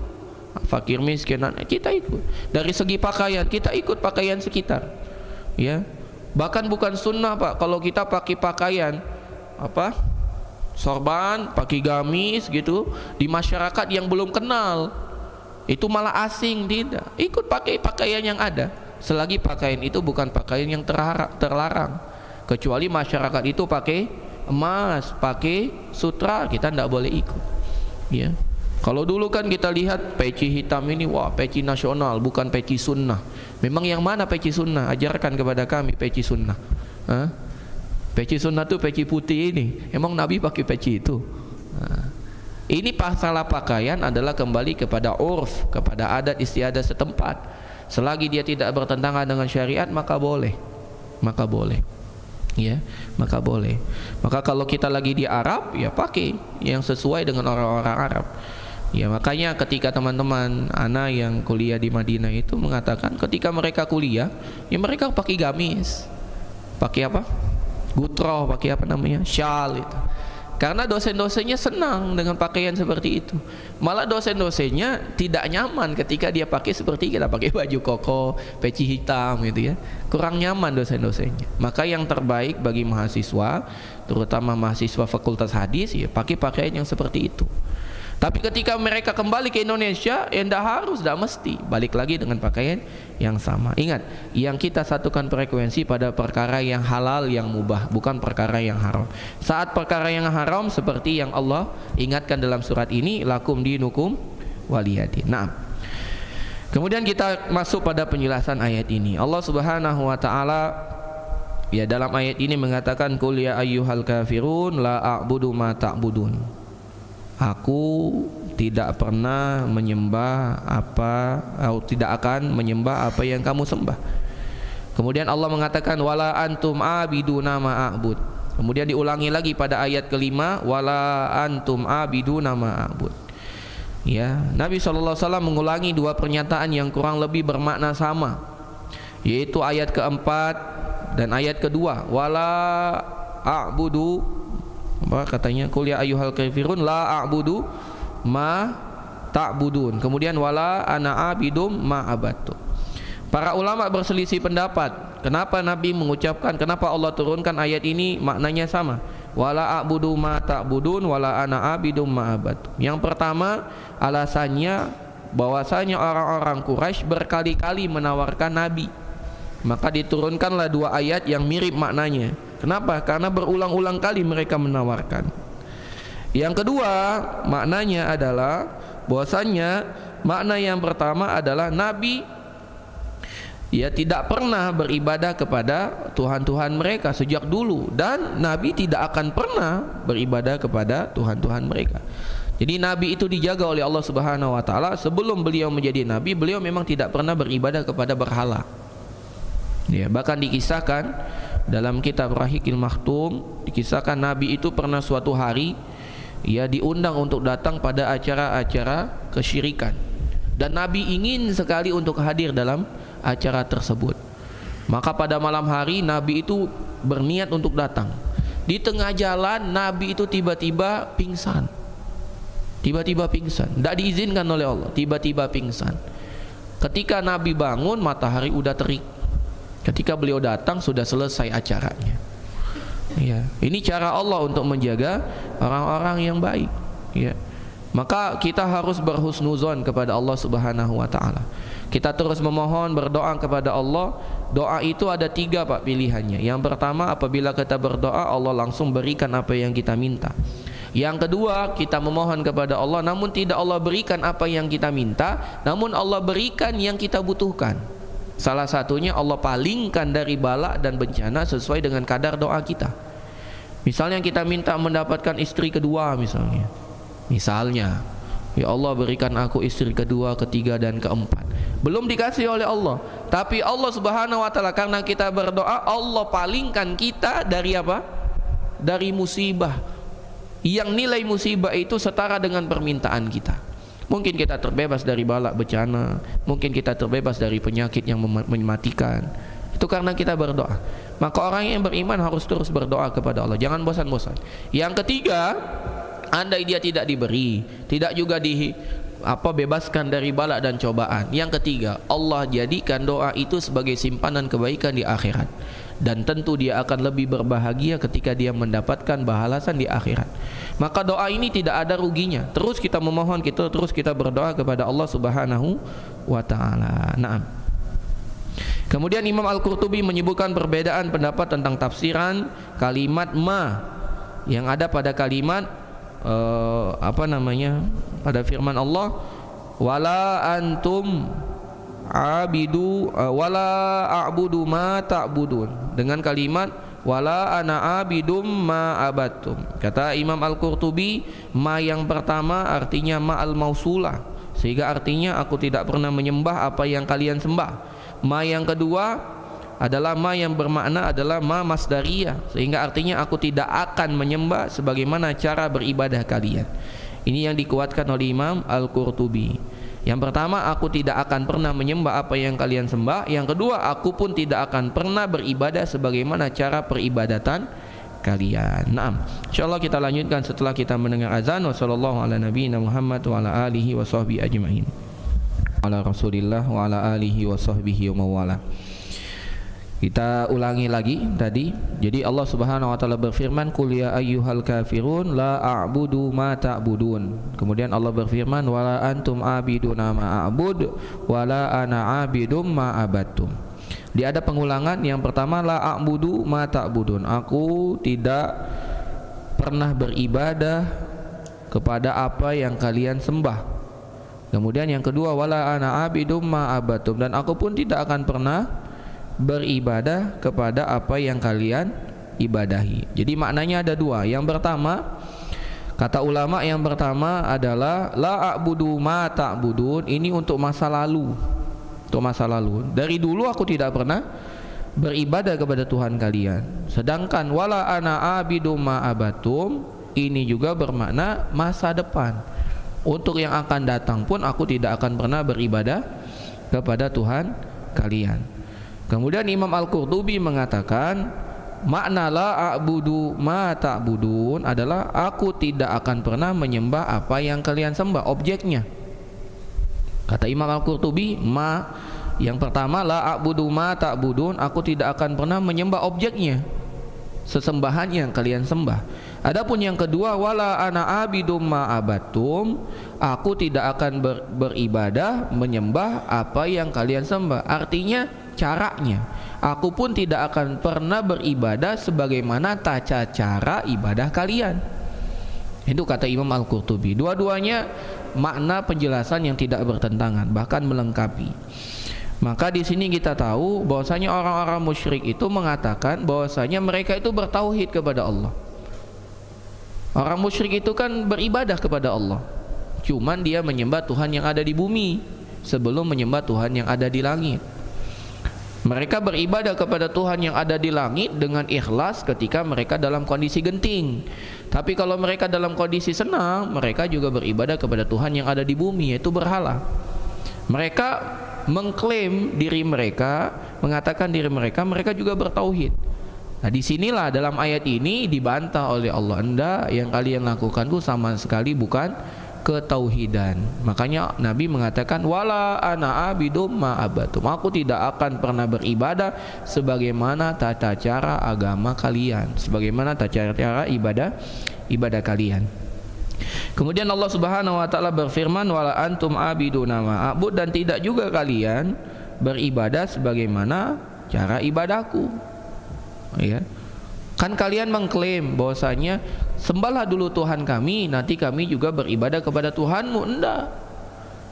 fakir miskin kita ikut. Dari segi pakaian kita ikut pakaian sekitar. Ya, bahkan bukan sunnah Pak kalau kita pakai pakaian sorban, pakai gamis gitu di masyarakat yang belum kenal, itu malah asing. Tidak, ikut pakai pakaian yang ada selagi pakaian itu bukan pakaian yang terlarang. Kecuali masyarakat itu pakai emas, pakai sutra, kita tidak boleh ikut. Ya, kalau dulu kan kita lihat peci hitam ini, wah peci nasional, bukan peci sunnah. Memang yang mana peci sunnah? Ajarkan kepada kami peci sunnah. Peci sunnah itu peci putih ini. Emang Nabi pakai peci itu? Ini masalah pakaian adalah kembali kepada urf, kepada adat istiadat setempat. Selagi dia tidak bertentangan dengan syariat, maka boleh. Ya, maka boleh. Maka kalau kita lagi di Arab, ya pakai yang sesuai dengan orang-orang Arab. Ya, makanya ketika teman-teman anak yang kuliah di Madinah itu mengatakan ketika mereka kuliah, ya mereka pakai gamis, pakai gutroh, pakai syal itu. Karena dosen-dosennya senang dengan pakaian seperti itu. Malah dosen-dosennya tidak nyaman ketika dia pakai seperti kita pakai baju koko, peci hitam gitu ya. Kurang nyaman dosen-dosennya. Maka yang terbaik bagi mahasiswa, terutama mahasiswa fakultas hadis, ya pakai pakaian yang seperti itu. Tapi ketika mereka kembali ke Indonesia, ya tidak harus, tidak mesti balik lagi dengan pakaian yang sama. Ingat, yang kita satukan frekuensi pada perkara yang halal, yang mubah, bukan perkara yang haram. Saat perkara yang haram seperti yang Allah ingatkan dalam surat ini, lakum dinukum waliyadin. Nah, kemudian kita masuk pada penjelasan ayat ini. Allah Subhanahu wa taala ya dalam ayat ini mengatakan, qul ya ayyuhal kafirun la a'budu ma ta'budun. Aku tidak pernah menyembah apa, atau tidak akan menyembah apa yang kamu sembah. Kemudian Allah mengatakan wala antum abiduna ma a'bud. Kemudian diulangi lagi pada ayat kelima, wala antum abiduna ma a'bud. Ya, Nabi SAW mengulangi dua pernyataan yang kurang lebih bermakna sama, yaitu ayat keempat dan ayat kedua, wala a'budu, apa katanya, qul ya ayyuhal kafirun la a'budu ma ta'budun. Kemudian wala ana abidum ma abadtu. Para ulama berselisih pendapat, kenapa Nabi mengucapkan, kenapa Allah turunkan ayat ini maknanya sama, wala a'budu ma ta'budun wala ana abidum ma abadtu. Yang pertama, alasannya bahwasanya orang-orang Quraisy berkali-kali menawarkan Nabi, maka diturunkanlah dua ayat yang mirip maknanya. Kenapa? Karena berulang-ulang kali mereka menawarkan. Yang kedua, maknanya adalah bahwasanya makna yang pertama adalah Nabi ya tidak pernah beribadah kepada Tuhan-Tuhan mereka sejak dulu, dan Nabi tidak akan pernah beribadah kepada Tuhan-Tuhan mereka. Jadi Nabi itu dijaga oleh Allah Subhanahu wa taala. Sebelum beliau menjadi nabi, beliau memang tidak pernah beribadah kepada berhala. Ya, bahkan dikisahkan dalam kitab Rahiqil Maktum, dikisahkan Nabi itu pernah suatu hari ya diundang untuk datang pada acara-acara kesyirikan, dan Nabi ingin sekali untuk hadir dalam acara tersebut. Maka pada malam hari Nabi itu berniat untuk datang. Di tengah jalan Nabi itu tiba-tiba pingsan. Tiba-tiba pingsan, tidak diizinkan oleh Allah, tiba-tiba pingsan. Ketika Nabi bangun, matahari udah terik. Ketika beliau datang sudah selesai acaranya. Ya, ini cara Allah untuk menjaga orang-orang yang baik. Ya, maka kita harus berhusnuzon kepada Allah Subhanahu wa taala. Kita terus memohon, berdoa kepada Allah. Doa itu ada tiga Pak pilihannya. Yang pertama, apabila kita berdoa, Allah langsung berikan apa yang kita minta. Yang kedua, kita memohon kepada Allah namun tidak Allah berikan apa yang kita minta, namun Allah berikan yang kita butuhkan. Salah satunya Allah palingkan dari bala dan bencana sesuai dengan kadar doa kita. Misalnya kita minta mendapatkan istri kedua misalnya. Misalnya, ya Allah berikan aku istri kedua, ketiga dan keempat. Belum dikasih oleh Allah, tapi Allah Subhanahu wa taala karena kita berdoa, Allah palingkan kita dari apa? Dari musibah. Yang nilai musibah itu setara dengan permintaan kita. Mungkin kita terbebas dari bala bencana, mungkin kita terbebas dari penyakit yang mematikan. Itu karena kita berdoa. Maka orang yang beriman harus terus berdoa kepada Allah, jangan bosan-bosan. Yang ketiga, andai dia tidak diberi, tidak juga bebaskan dari bala dan cobaan. Yang ketiga, Allah jadikan doa itu sebagai simpanan kebaikan di akhirat, dan tentu dia akan lebih berbahagia ketika dia mendapatkan balasan di akhirat. Maka doa ini tidak ada ruginya. Terus kita memohon, terus kita berdoa kepada Allah Subhanahu wa taala. Naam. Kemudian Imam Al-Qurtubi menyebutkan perbedaan pendapat tentang tafsiran kalimat ma yang ada pada kalimat pada firman Allah, wala antum abidu wala a'budu ma ta'budun, dengan kalimat wala ana abidum ma abattum. Kata Imam Al-Qurtubi, ma yang pertama artinya ma al-mausulah, sehingga artinya aku tidak pernah menyembah apa yang kalian sembah. Ma yang kedua adalah ma yang bermakna adalah ma masdariyah, sehingga artinya aku tidak akan menyembah sebagaimana cara beribadah kalian. Ini yang dikuatkan oleh Imam Al-Qurtubi. Yang pertama, aku tidak akan pernah menyembah apa yang kalian sembah. Yang kedua, aku pun tidak akan pernah beribadah sebagaimana cara peribadatan kalian. Naam. Insyaallah kita lanjutkan setelah kita mendengar azan. Wassallallahu ala nabiyina Muhammad wa ala alihi wa sahbihi ajma'in. Ala Rasulillah wa ala alihi wa sahbihi wa mawala. Kita ulangi lagi tadi. Jadi Allah Subhanahu wa taala berfirman, "Qul ya ayyuhal kafirun la a'budu ma ta'budun." Kemudian Allah berfirman, "Wala antum abiduna ma a'bud wala ana abidum ma abattum." Dia ada pengulangan. Yang pertama, la a'budu ma ta'budun. Aku tidak pernah beribadah kepada apa yang kalian sembah. Kemudian yang kedua, wala ana abidum ma abattum, dan aku pun tidak akan pernah beribadah kepada apa yang kalian ibadahi. Jadi maknanya ada dua. Yang pertama, kata ulama yang pertama adalah la a'budu ma ta'budun. Ini untuk masa lalu. Untuk masa lalu. Dari dulu aku tidak pernah beribadah kepada Tuhan kalian. Sedangkan wala ana abidu ma abatum, ini juga bermakna masa depan. Untuk yang akan datang pun aku tidak akan pernah beribadah kepada Tuhan kalian. Kemudian Imam Al-Qurtubi mengatakan makna la a'budu ma ta'budun adalah aku tidak akan pernah menyembah apa yang kalian sembah, objeknya. Kata Imam Al-Qurtubi, ma yang pertama la a'budu ma ta'budun, aku tidak akan pernah menyembah objeknya, sesembahan yang kalian sembah. Adapun yang kedua, wala ana abidum ma abattum, aku tidak akan beribadah menyembah apa yang kalian sembah. Artinya caranya, aku pun tidak akan pernah beribadah sebagaimana tata cara ibadah kalian. Itu kata Imam Al-Qurtubi. Dua-duanya makna penjelasan yang tidak bertentangan, bahkan melengkapi. Maka di sini kita tahu bahwasanya orang-orang musyrik itu mengatakan bahwasanya mereka itu bertauhid kepada Allah. Orang musyrik itu kan beribadah kepada Allah, cuman dia menyembah Tuhan yang ada di bumi sebelum menyembah Tuhan yang ada di langit. Mereka beribadah kepada Tuhan yang ada di langit dengan ikhlas ketika mereka dalam kondisi genting. Tapi kalau mereka dalam kondisi senang, mereka juga beribadah kepada Tuhan yang ada di bumi, yaitu berhala. Mereka mengklaim diri mereka, mengatakan diri mereka, mereka juga bertauhid. Nah, disinilah dalam ayat ini dibantah oleh Allah. Anda yang kalian lakukan itu sama sekali bukan ketauhidan. Makanya Nabi mengatakan wala ana abidum ma abatum, aku tidak akan pernah beribadah sebagaimana tata cara agama kalian, sebagaimana tata cara ibadah kalian. Kemudian Allah Subhanahu wa taala berfirman wala antum abiduna ma a'bud, dan tidak juga kalian beribadah sebagaimana cara ibadahku. Ya. Kan kalian mengklaim bahwasanya sembahlah dulu Tuhan kami, nanti kami juga beribadah kepada Tuhanmu. Enggak,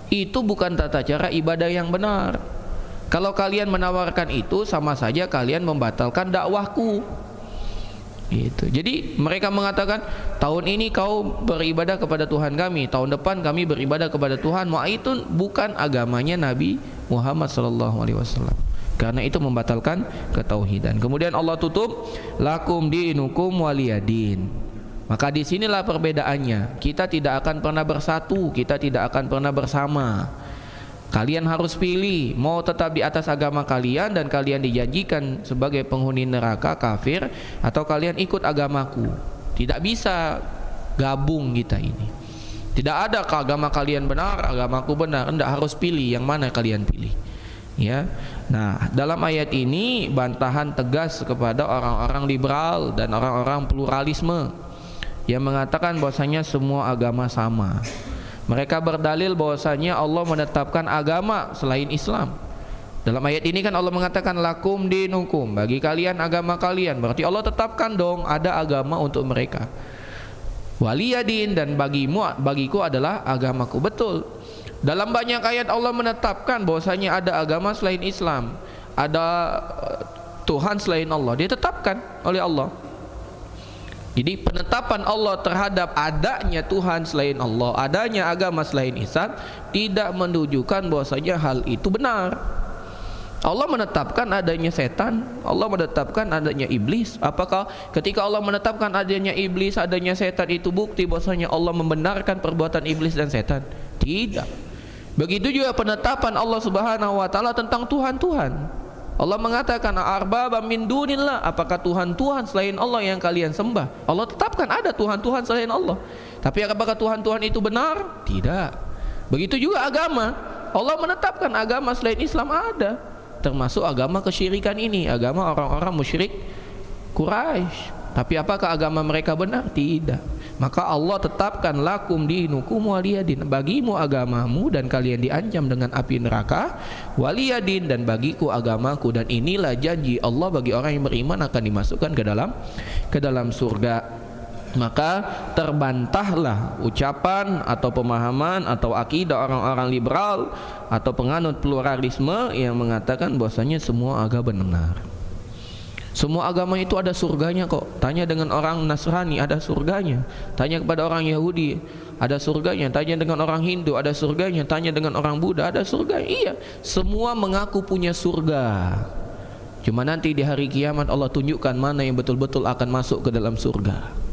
itu bukan tata cara ibadah yang benar. Kalau kalian menawarkan itu, sama saja kalian membatalkan dakwahku. Gitu. Jadi mereka mengatakan tahun ini kau beribadah kepada Tuhan kami, tahun depan kami beribadah kepada Tuhanmu. Itu bukan agamanya Nabi Muhammad SAW. Karena itu membatalkan ketauhidan. Kemudian Allah tutup lakum dinukum waliyadin. Maka disinilah perbedaannya. Kita tidak akan pernah bersatu, kita tidak akan pernah bersama. Kalian harus pilih, mau tetap di atas agama kalian dan kalian dijanjikan sebagai penghuni neraka kafir, atau kalian ikut agamaku. Tidak bisa gabung kita ini. Tidak ada agama kalian benar, agamaku benar. Anda harus pilih yang mana kalian pilih. Ya. Nah, dalam ayat ini bantahan tegas kepada orang-orang liberal dan orang-orang pluralisme yang mengatakan bahwasanya semua agama sama. Mereka berdalil bahwasanya Allah menetapkan agama selain Islam. Dalam ayat ini kan Allah mengatakan lakum dinukum, bagi kalian agama kalian. Berarti Allah tetapkan dong ada agama untuk mereka. Waliyadin, dan bagiku adalah agamaku. Betul. Dalam banyak ayat Allah menetapkan bahwasanya ada agama selain Islam, ada Tuhan selain Allah, ditetapkan oleh Allah. Jadi penetapan Allah terhadap adanya Tuhan selain Allah, adanya agama selain Islam, tidak menunjukkan bahwasanya hal itu benar. Allah menetapkan adanya setan, Allah menetapkan adanya iblis. Apakah ketika Allah menetapkan adanya iblis, adanya setan itu bukti bahwasanya Allah membenarkan perbuatan iblis dan setan? Tidak. Begitu juga penetapan Allah Subhanahu wa taala tentang Tuhan-Tuhan. Allah mengatakan arbaba min dunillah, apakah Tuhan-Tuhan selain Allah yang kalian sembah? Allah tetapkan ada Tuhan-Tuhan selain Allah. Tapi apakah Tuhan-Tuhan itu benar? Tidak. Begitu juga agama. Allah menetapkan agama selain Islam ada. termasuk agama kesyirikan ini, agama orang-orang musyrik Quraisy. Tapi apakah agama mereka benar? Tidak. Maka Allah tetapkan lakum dinukum waliyadin, bagimu agamamu dan kalian diancam dengan api neraka, waliyadin, dan bagiku agamaku. Dan inilah janji Allah bagi orang yang beriman akan dimasukkan ke dalam surga. Maka terbantahlah ucapan atau pemahaman atau akidah orang-orang liberal atau penganut pluralisme yang mengatakan bahwasanya semua agama benar. Semua agama itu ada surganya kok. Tanya dengan orang Nasrani, ada surganya. Tanya kepada orang Yahudi, ada surganya. Tanya dengan orang Hindu, ada surganya. Tanya dengan orang Buddha, ada surga. Iya, semua mengaku punya surga. Cuma nanti di hari kiamat Allah tunjukkan mana yang betul-betul akan masuk ke dalam surga.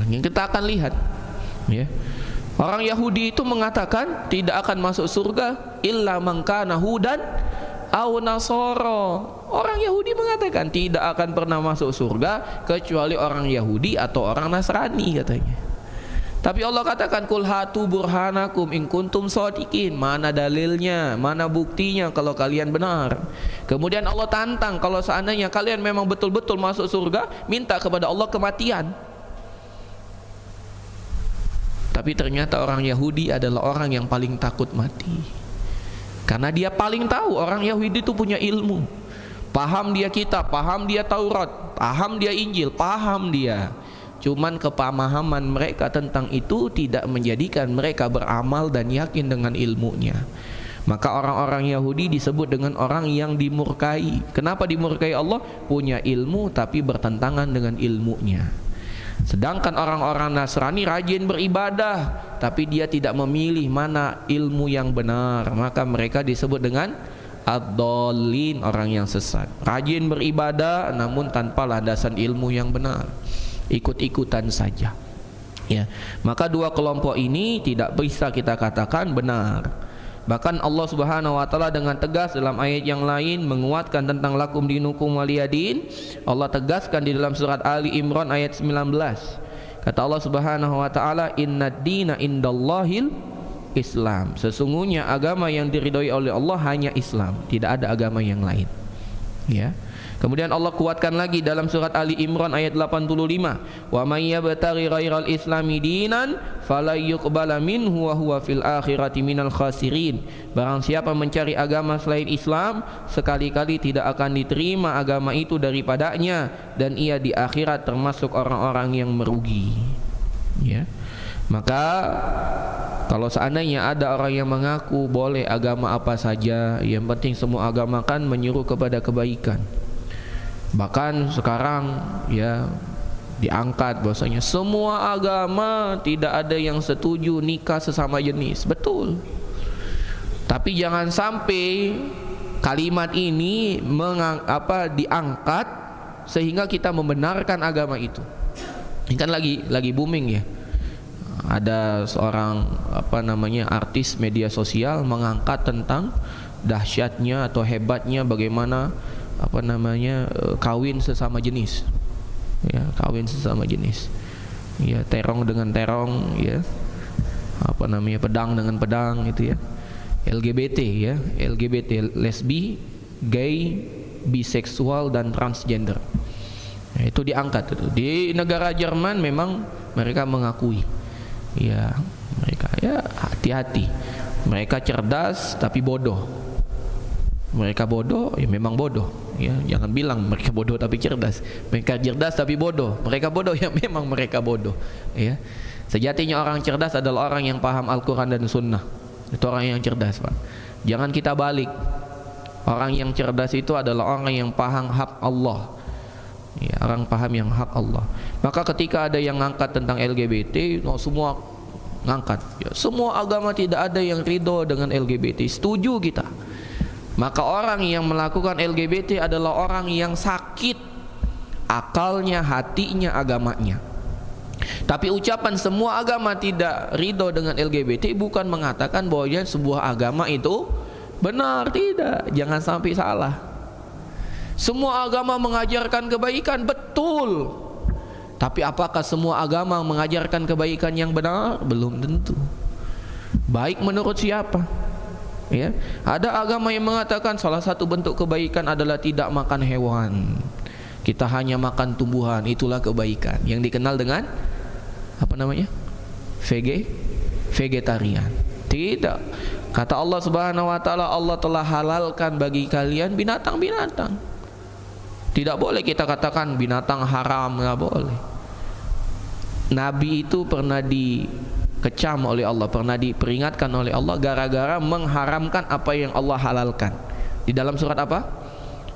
Yang kita akan lihat, ya. Orang Yahudi itu mengatakan tidak akan masuk surga illa man kana hudan au nasara. Orang Yahudi mengatakan tidak akan pernah masuk surga kecuali orang Yahudi atau orang Nasrani katanya. Tapi Allah katakan kul hatu burhanakum in kuntum shadiqin. Mana dalilnya, mana buktinya kalau kalian benar. Kemudian Allah tantang, kalau seandainya kalian memang betul-betul masuk surga, minta kepada Allah kematian. Tapi ternyata orang Yahudi adalah orang yang paling takut mati. Karena dia paling tahu, orang Yahudi itu punya ilmu. Paham dia kitab, paham dia Taurat, paham dia Injil, paham dia. Cuman kepemahaman mereka tentang itu tidak menjadikan mereka beramal dan yakin dengan ilmunya. Maka orang-orang Yahudi disebut dengan orang yang dimurkai. Kenapa dimurkai Allah? Punya ilmu tapi bertentangan dengan ilmunya. Sedangkan orang-orang Nasrani rajin beribadah tapi dia tidak memilih mana ilmu yang benar, maka mereka disebut dengan ad-dallin, orang yang sesat. Rajin beribadah namun tanpa landasan ilmu yang benar, ikut-ikutan saja, ya. Maka dua kelompok ini tidak bisa kita katakan benar. Bahkan Allah Subhanahu wa taala dengan tegas dalam ayat yang lain menguatkan tentang lakum dinukum waliyadin. Allah tegaskan di dalam surat Ali Imran ayat 19. Kata Allah Subhanahu wa taala, innad dina indallahil Islam. Sesungguhnya agama yang diridhoi oleh Allah hanya Islam, tidak ada agama yang lain. Ya. Kemudian Allah kuatkan lagi dalam surat Ali Imran ayat 85, wa may yabtaghi ghairal islami dinan fala yuqbala minhu wa huwa fil akhirati minal khasirin. Barang siapa mencari agama selain Islam, sekali-kali tidak akan diterima agama itu daripadanya dan ia di akhirat termasuk orang-orang yang merugi. Ya. Maka kalau seandainya ada orang yang mengaku boleh agama apa saja, yang penting semua agama kan menyuruh kepada kebaikan. Bahkan sekarang ya diangkat bahwasanya semua agama tidak ada yang setuju nikah sesama jenis. Betul. Tapi jangan sampai kalimat ini diangkat sehingga kita membenarkan agama itu. Ini kan lagi booming ya. Ada seorang artis media sosial mengangkat tentang dahsyatnya atau hebatnya bagaimana kawin sesama jenis, ya, kawin sesama jenis, ya, terong dengan terong, ya, pedang dengan pedang, itu ya, LGBT, ya, LGBT, lesbi, gay, biseksual dan transgender. Nah, itu diangkat itu di negara Jerman. Memang mereka mengakui, ya, mereka ya hati-hati, mereka cerdas tapi bodoh. Mereka bodoh, ya memang bodoh, ya, jangan bilang mereka bodoh tapi cerdas. Mereka cerdas tapi bodoh. Mereka bodoh, ya memang mereka bodoh, ya. Sejatinya orang cerdas adalah orang yang paham Al-Quran dan Sunnah. Itu orang yang cerdas, Pak. Jangan kita balik. Orang yang cerdas itu adalah orang yang paham hak Allah, ya, orang paham yang hak Allah. Maka ketika ada yang ngangkat tentang LGBT, semua ngangkat, ya, semua agama tidak ada yang ridho dengan LGBT. Setuju kita. Maka orang yang melakukan LGBT adalah orang yang sakit akalnya, hatinya, agamanya. Tapi ucapan semua agama tidak ridho dengan LGBT bukan mengatakan bahwa sebuah agama itu benar, tidak. Jangan sampai salah. Semua agama mengajarkan kebaikan, betul. Tapi apakah semua agama mengajarkan kebaikan yang benar? Belum tentu. Baik menurut siapa? Ya, ada agama yang mengatakan salah satu bentuk kebaikan adalah tidak makan hewan. Kita hanya makan tumbuhan, itulah kebaikan. Yang dikenal dengan apa namanya? Vegetarian. Tidak. Kata Allah Subhanahu wa taala, Allah telah halalkan bagi kalian binatang-binatang. Tidak boleh kita katakan binatang haram, enggak boleh. Nabi itu pernah dikecam oleh Allah, pernah diperingatkan oleh Allah gara-gara mengharamkan apa yang Allah halalkan. Di dalam surat apa?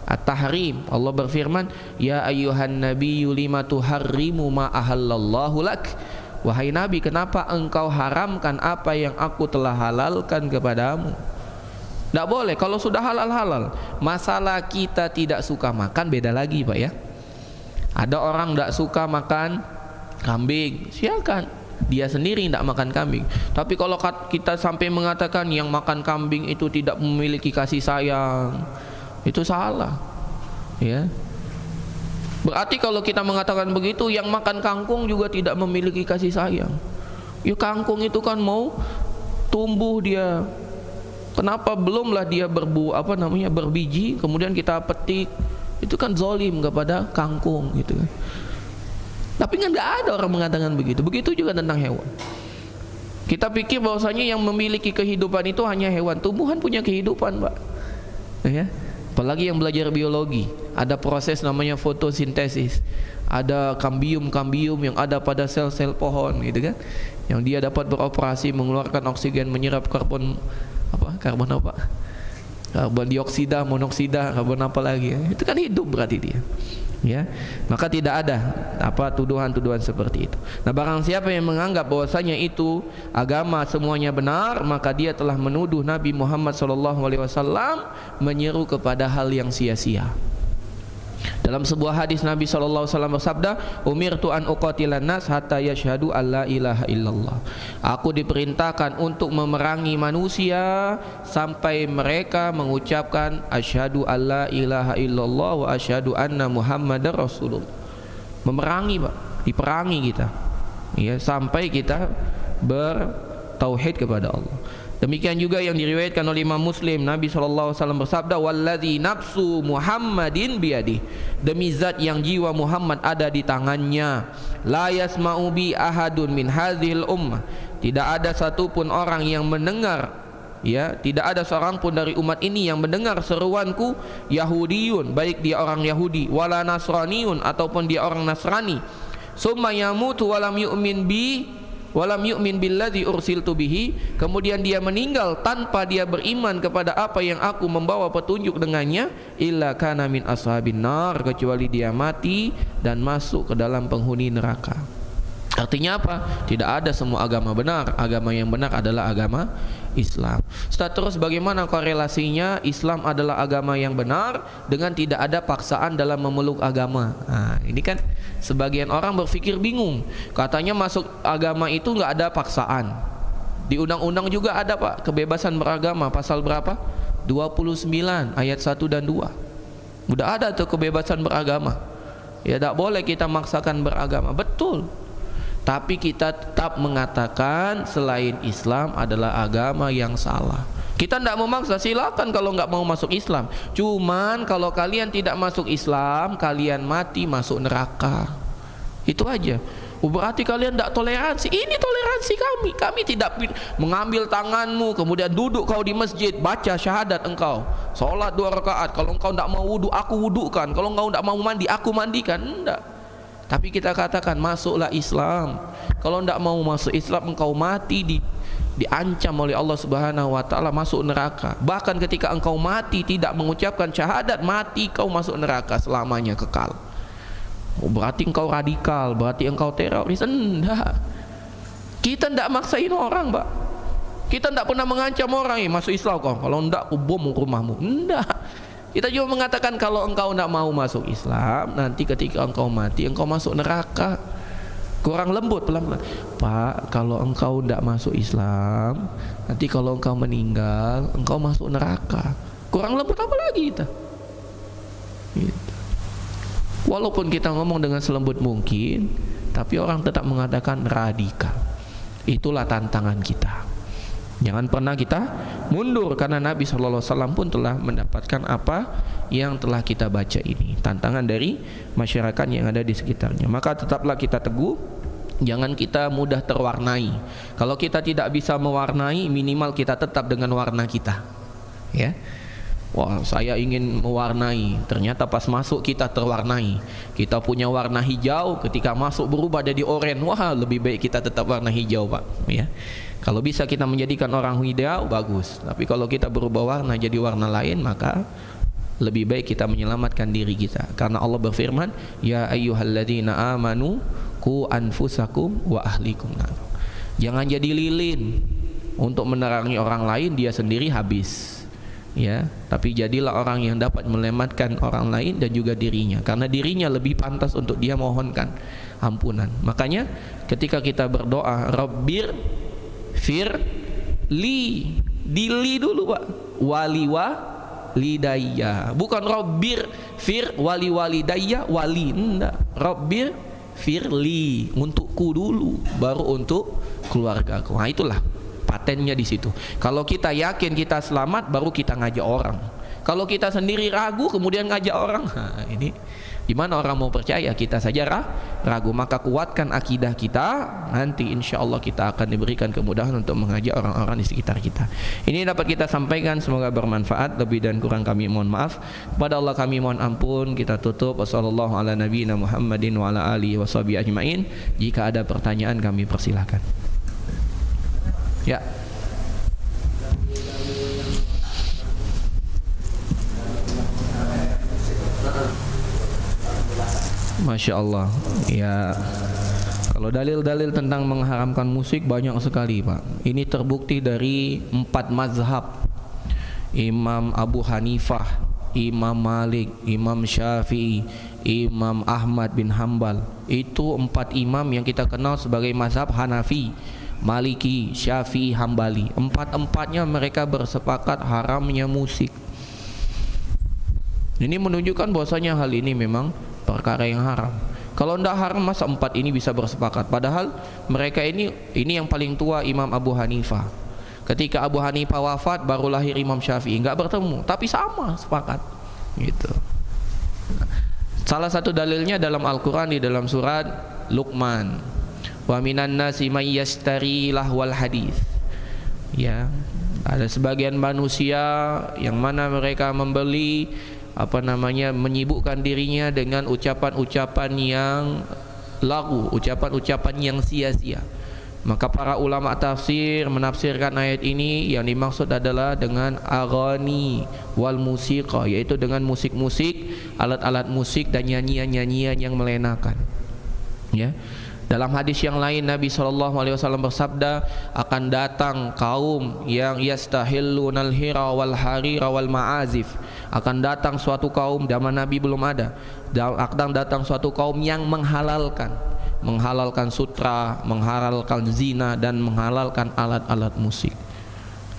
At-Tahrim. Allah berfirman, "Ya ayyuhan nabiyyu lima tuharrimu ma ahallallahu lak." Wahai Nabi, kenapa engkau haramkan apa yang aku telah halalkan kepadamu? Tidak boleh. Kalau sudah halal-halal. Masalah kita tidak suka makan beda lagi, Pak ya. Ada orang tidak suka makan kambing, silakan. Dia sendiri tidak makan kambing. Tapi kalau kita sampai mengatakan yang makan kambing itu tidak memiliki kasih sayang, itu salah. Ya. Berarti kalau kita mengatakan begitu, yang makan kangkung juga tidak memiliki kasih sayang. Ya, kangkung itu kan mau tumbuh dia. Kenapa belumlah dia berbiji, kemudian kita petik? Itu kan zolim kepada kangkung gitu kan. Tapi nggak ada orang mengatakan begitu. Begitu juga tentang hewan. Kita pikir bahwasanya yang memiliki kehidupan itu hanya hewan. Tumbuhan punya kehidupan, Pak. Ya. Apalagi yang belajar biologi, ada proses namanya fotosintesis. Ada kambium-kambium yang ada pada sel-sel pohon gitu kan. Yang dia dapat beroperasi mengeluarkan oksigen, menyerap karbon dioksida, monoksida, karbon apa lagi ya. Itu kan hidup berarti dia. Ya, maka tidak ada tuduhan-tuduhan seperti itu. Nah, barang siapa yang menganggap bahwasanya itu agama semuanya benar, maka dia telah menuduh Nabi Muhammad SAW menyeru kepada hal yang sia-sia. Dalam sebuah hadis Nabi SAW bersabda, "Umirtu an uqatilan nas hatta yashhadu alla ilaha illallah." Aku diperintahkan untuk memerangi manusia sampai mereka mengucapkan asyhadu alla ilaha illallah wa asyhadu anna muhammadar rasulullah. Memerangi, Pak, diperangi kita. Ya, sampai kita bertauhid kepada Allah. Demikian juga yang diriwayatkan oleh Imam Muslim, Nabi SAW bersabda, "Walladzi nafsu Muhammadin biyadih." Demi zat yang jiwa Muhammad ada di tangannya, la yasma'u bi ahadun min hadhil ummah. Tidak ada satupun orang yang mendengar, ya, tidak ada seorang pun dari umat ini yang mendengar seruanku, Yahudiyun, baik dia orang Yahudi, wala Nasraniyun, ataupun dia orang Nasrani, summa yamutu walam yu'min bi walam yu'min billadzi ursiltu bihi, kemudian dia meninggal tanpa dia beriman kepada apa yang aku membawa petunjuk dengannya, illa kana min ashabin nar, kecuali dia mati dan masuk ke dalam penghuni neraka. Artinya apa? Tidak ada semua agama benar. Agama yang benar adalah agama Islam. Setelah terus bagaimana korelasinya Islam adalah agama yang benar dengan tidak ada paksaan dalam memeluk agama? Nah, ini kan sebagian orang berpikir bingung. Katanya masuk agama itu nggak ada paksaan. Di undang-undang juga ada, Pak, kebebasan beragama, pasal berapa? 29 ayat 1 dan 2. Udah ada tuh kebebasan beragama. Ya, tidak boleh kita maksakan beragama. Betul. Tapi kita tetap mengatakan selain Islam adalah agama yang salah. Kita tidak memaksa, silakan kalau nggak mau masuk Islam. Cuman kalau kalian tidak masuk Islam, kalian mati masuk neraka. Itu aja. Berarti kalian tidak toleransi. Ini toleransi kami. Kami tidak mengambil tanganmu kemudian duduk kau di masjid baca syahadat engkau, sholat 2 rakaat. Kalau engkau tidak mau wudu, aku wudukan. Kalau engkau tidak mau mandi, aku mandikan. Enggak. Tapi kita katakan masuklah Islam. Kalau tidak mau masuk Islam, engkau mati diancam oleh Allah Subhanahu wa taala masuk neraka. Bahkan ketika engkau mati tidak mengucapkan syahadat, mati kau masuk neraka selamanya kekal. Berarti engkau radikal, berarti engkau teroris. Enggak. Kita tidak maksain orang, Pak. Kita tidak pernah mengancam orang, masuk Islam kau. Kalau enggak, aku bom rumahmu. Enggak. Kita juga mengatakan kalau engkau tidak mau masuk Islam, nanti ketika engkau mati, engkau masuk neraka. Kurang lembut, pelan-pelan. Pak, kalau engkau tidak masuk Islam, nanti kalau engkau meninggal, engkau masuk neraka. Kurang lembut apa lagi kita? Gitu. Walaupun kita ngomong dengan selembut mungkin, tapi orang tetap mengatakan radikal. Itulah tantangan kita. Jangan pernah kita mundur, karena Nabi SAW pun telah mendapatkan apa yang telah kita baca ini, tantangan dari masyarakat yang ada di sekitarnya. Maka tetaplah kita teguh, jangan kita mudah terwarnai. Kalau kita tidak bisa mewarnai, minimal kita tetap dengan warna kita, ya. Wah, saya ingin mewarnai, ternyata pas masuk kita terwarnai. Kita punya warna hijau, ketika masuk berubah jadi oranye. Wah, lebih baik kita tetap warna hijau, Pak, ya. Kalau bisa kita menjadikan orang hijau, bagus. Tapi kalau kita berubah warna jadi warna lain, maka lebih baik kita menyelamatkan diri kita. Karena Allah berfirman, ya ayyuhalladzina amanu qu anfusakum wa ahlikum nar. Jangan jadi lilin untuk menerangi orang lain, dia sendiri habis, ya. Tapi jadilah orang yang dapat menyelamatkan orang lain dan juga dirinya, karena dirinya lebih pantas untuk dia mohonkan ampunan. Makanya ketika kita berdoa, Rabbir fir li, dili dulu, Pak, wali wa lidayya, bukan Rabbir fir wali walidayya wali, enggak. Rabbir firli, untukku dulu, baru untuk keluargaku. Nah, itulah patennya di situ. Kalau kita yakin kita selamat, baru kita ngajak orang. Kalau kita sendiri ragu kemudian ngajak orang, nah, ini gimana orang mau percaya? Kita saja ragu. Maka kuatkan akidah kita, nanti insya Allah kita akan diberikan kemudahan untuk mengajak orang-orang di sekitar kita. Ini dapat kita sampaikan, semoga bermanfaat. Lebih dan kurang kami mohon maaf. Kepada Allah kami mohon ampun. Kita tutup. Wassallallahu ala nabiyina Muhammadin wa ala alihi washabihi ajmain. Jika ada pertanyaan kami persilahkan. Ya. Masya Allah, ya. Kalau dalil-dalil tentang mengharamkan musik banyak sekali, Pak. Ini terbukti dari 4 mazhab: Imam Abu Hanifah, Imam Malik, Imam Syafi'i, Imam Ahmad bin Hambal. Itu 4 imam yang kita kenal sebagai mazhab Hanafi, Maliki, Syafi'i, Hambali. 4-empatnya mereka bersepakat haramnya musik. Ini menunjukkan bahwasanya hal ini memang perkara yang haram. Kalau tidak haram, masa 4 ini bisa bersepakat? Padahal mereka ini yang paling tua, Imam Abu Hanifah. Ketika Abu Hanifah wafat, baru lahir Imam Syafi'i. Enggak bertemu, tapi sama sepakat, gitu. Salah satu dalilnya dalam Al-Quran, di dalam surat Luqman, wa minan nasi may yashtari lahwal hadis. Ya, ada sebagian manusia yang mana mereka membeli menyibukkan dirinya dengan ucapan-ucapan yang lagu, ucapan-ucapan yang sia-sia. Maka para ulama tafsir menafsirkan ayat ini, yang dimaksud adalah dengan aghani wal musiqa, yaitu dengan musik-musik, alat-alat musik dan nyanyian-nyanyian yang melenakan, ya. Dalam hadis yang lain Nabi SAW bersabda, akan datang kaum yang yastahillunal hira wal harira wal ma'azif. Akan datang suatu kaum, zaman Nabi belum ada, akan datang suatu kaum yang menghalalkan sutra, menghalalkan zina, dan menghalalkan alat-alat musik.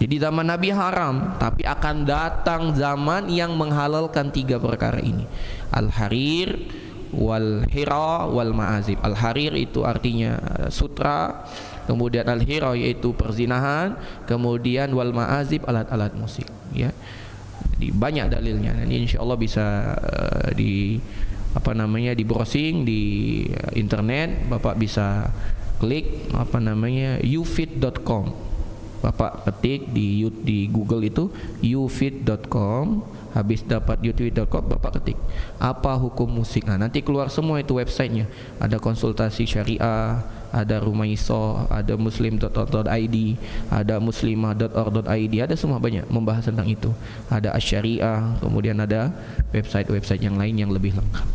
Jadi zaman Nabi haram, tapi akan datang zaman yang menghalalkan 3 perkara ini: al-harir, wal hira, wal ma'azib. Al harir itu artinya sutra, kemudian al hira yaitu perzinahan, kemudian wal ma'azib alat-alat musik, ya. Jadi banyak dalilnya. Ini insyaallah bisa di browsing di internet. Bapak bisa klik ufit.com. Bapak ketik di Google itu ufit.com. Habis dapat youtube.com, Bapak ketik apa hukum musik. Nah, nanti keluar semua itu websitenya. Ada konsultasi syariah, ada Rumaiso, ada muslim.org.id, ada muslimah.org.id, ada semua, banyak membahas tentang itu. Ada asyariah, kemudian ada website-website yang lain yang lebih lengkap.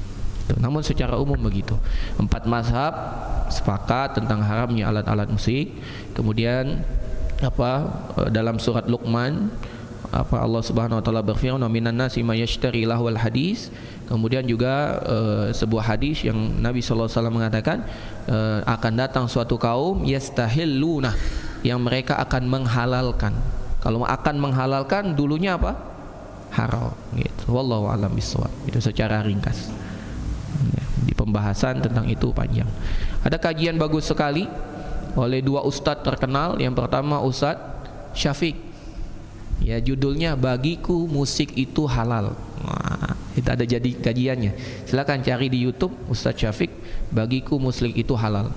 Namun secara umum begitu. 4 mazhab sepakat tentang haramnya alat-alat musik. Kemudian dalam surat Luqman, Allah Subhanahu wa taala berfirman, minan nasi may yashtari lahwal hadis. Kemudian juga sebuah hadis yang Nabi sallallahu alaihi wasallam mengatakan, akan datang suatu kaum yastahilluna, yang mereka akan menghalalkan. Kalau akan menghalalkan, dulunya apa? Haram, gitu. Wallahu a'lam bishawab. Itu secara ringkas. Di pembahasan tentang itu panjang. Ada kajian bagus sekali oleh 2 ustadz terkenal. Yang pertama Ustadz Syafiq. Ya, judulnya Bagiku Musik Itu Halal. Wah, itu ada jadi kajiannya. Silakan cari di YouTube Ustaz Syafiq, Bagiku Musik Itu Halal.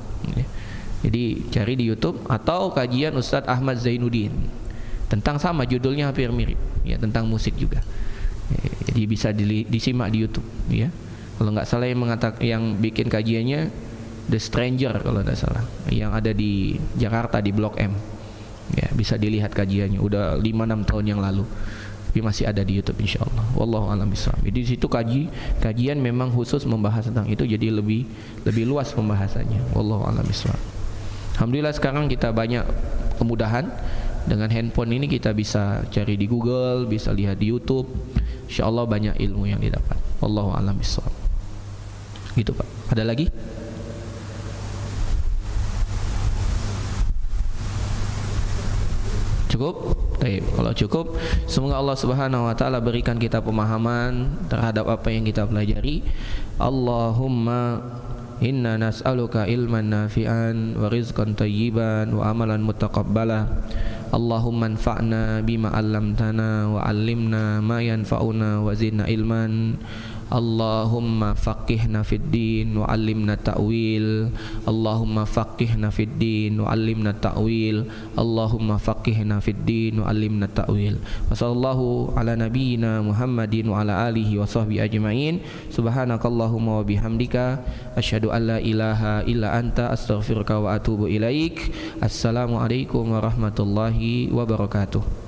Jadi cari di YouTube, atau kajian Ustaz Ahmad Zainuddin. Tentang sama judulnya, hampir mirip. Ya, tentang musik juga. Jadi bisa disimak di YouTube, ya. Kalau nggak salah yang bikin kajiannya The Stranger kalau tidak salah, yang ada di Jakarta di Blok M. Ya, bisa dilihat kajiannya. Udah 5-6 tahun yang lalu, tapi masih ada di YouTube insyaallah. Wallahu a'lam bishawab. Jadi di situ kajian memang khusus membahas tentang itu, jadi lebih luas pembahasannya. Wallahu a'lam bishawab. Alhamdulillah sekarang kita banyak kemudahan. Dengan handphone ini kita bisa cari di Google, bisa lihat di YouTube. Insyaallah banyak ilmu yang didapat. Wallahu a'lam bishawab. Gitu Pak. Ada lagi? Cukup? Baik. Kalau cukup, semoga Allah Subhanahu wa taala berikan kita pemahaman terhadap apa yang kita pelajari. Allahumma inna nas'aluka ilman nafi'an wa rizqan thayyiban wa amalan mutaqabbala. Allahumma anfa'na bima 'allamtana wa 'allimna ma yanfa'una wa zidna ilman. Allahumma faqihna fid din wa 'allimna ta'wil. Allahumma faqihna fid din wa 'allimna ta'wil. Allahumma faqihna fid din wa 'allimna ta'wil. Wa sallallahu ala nabiyyina Muhammadin wa ala alihi wa sahbihi ajma'in. Subhanakallahumma wa bihamdika asyhadu an la ilaha illa anta astaghfiruka wa atubu ilaik. Assalamualaikum warahmatullahi wabarakatuh.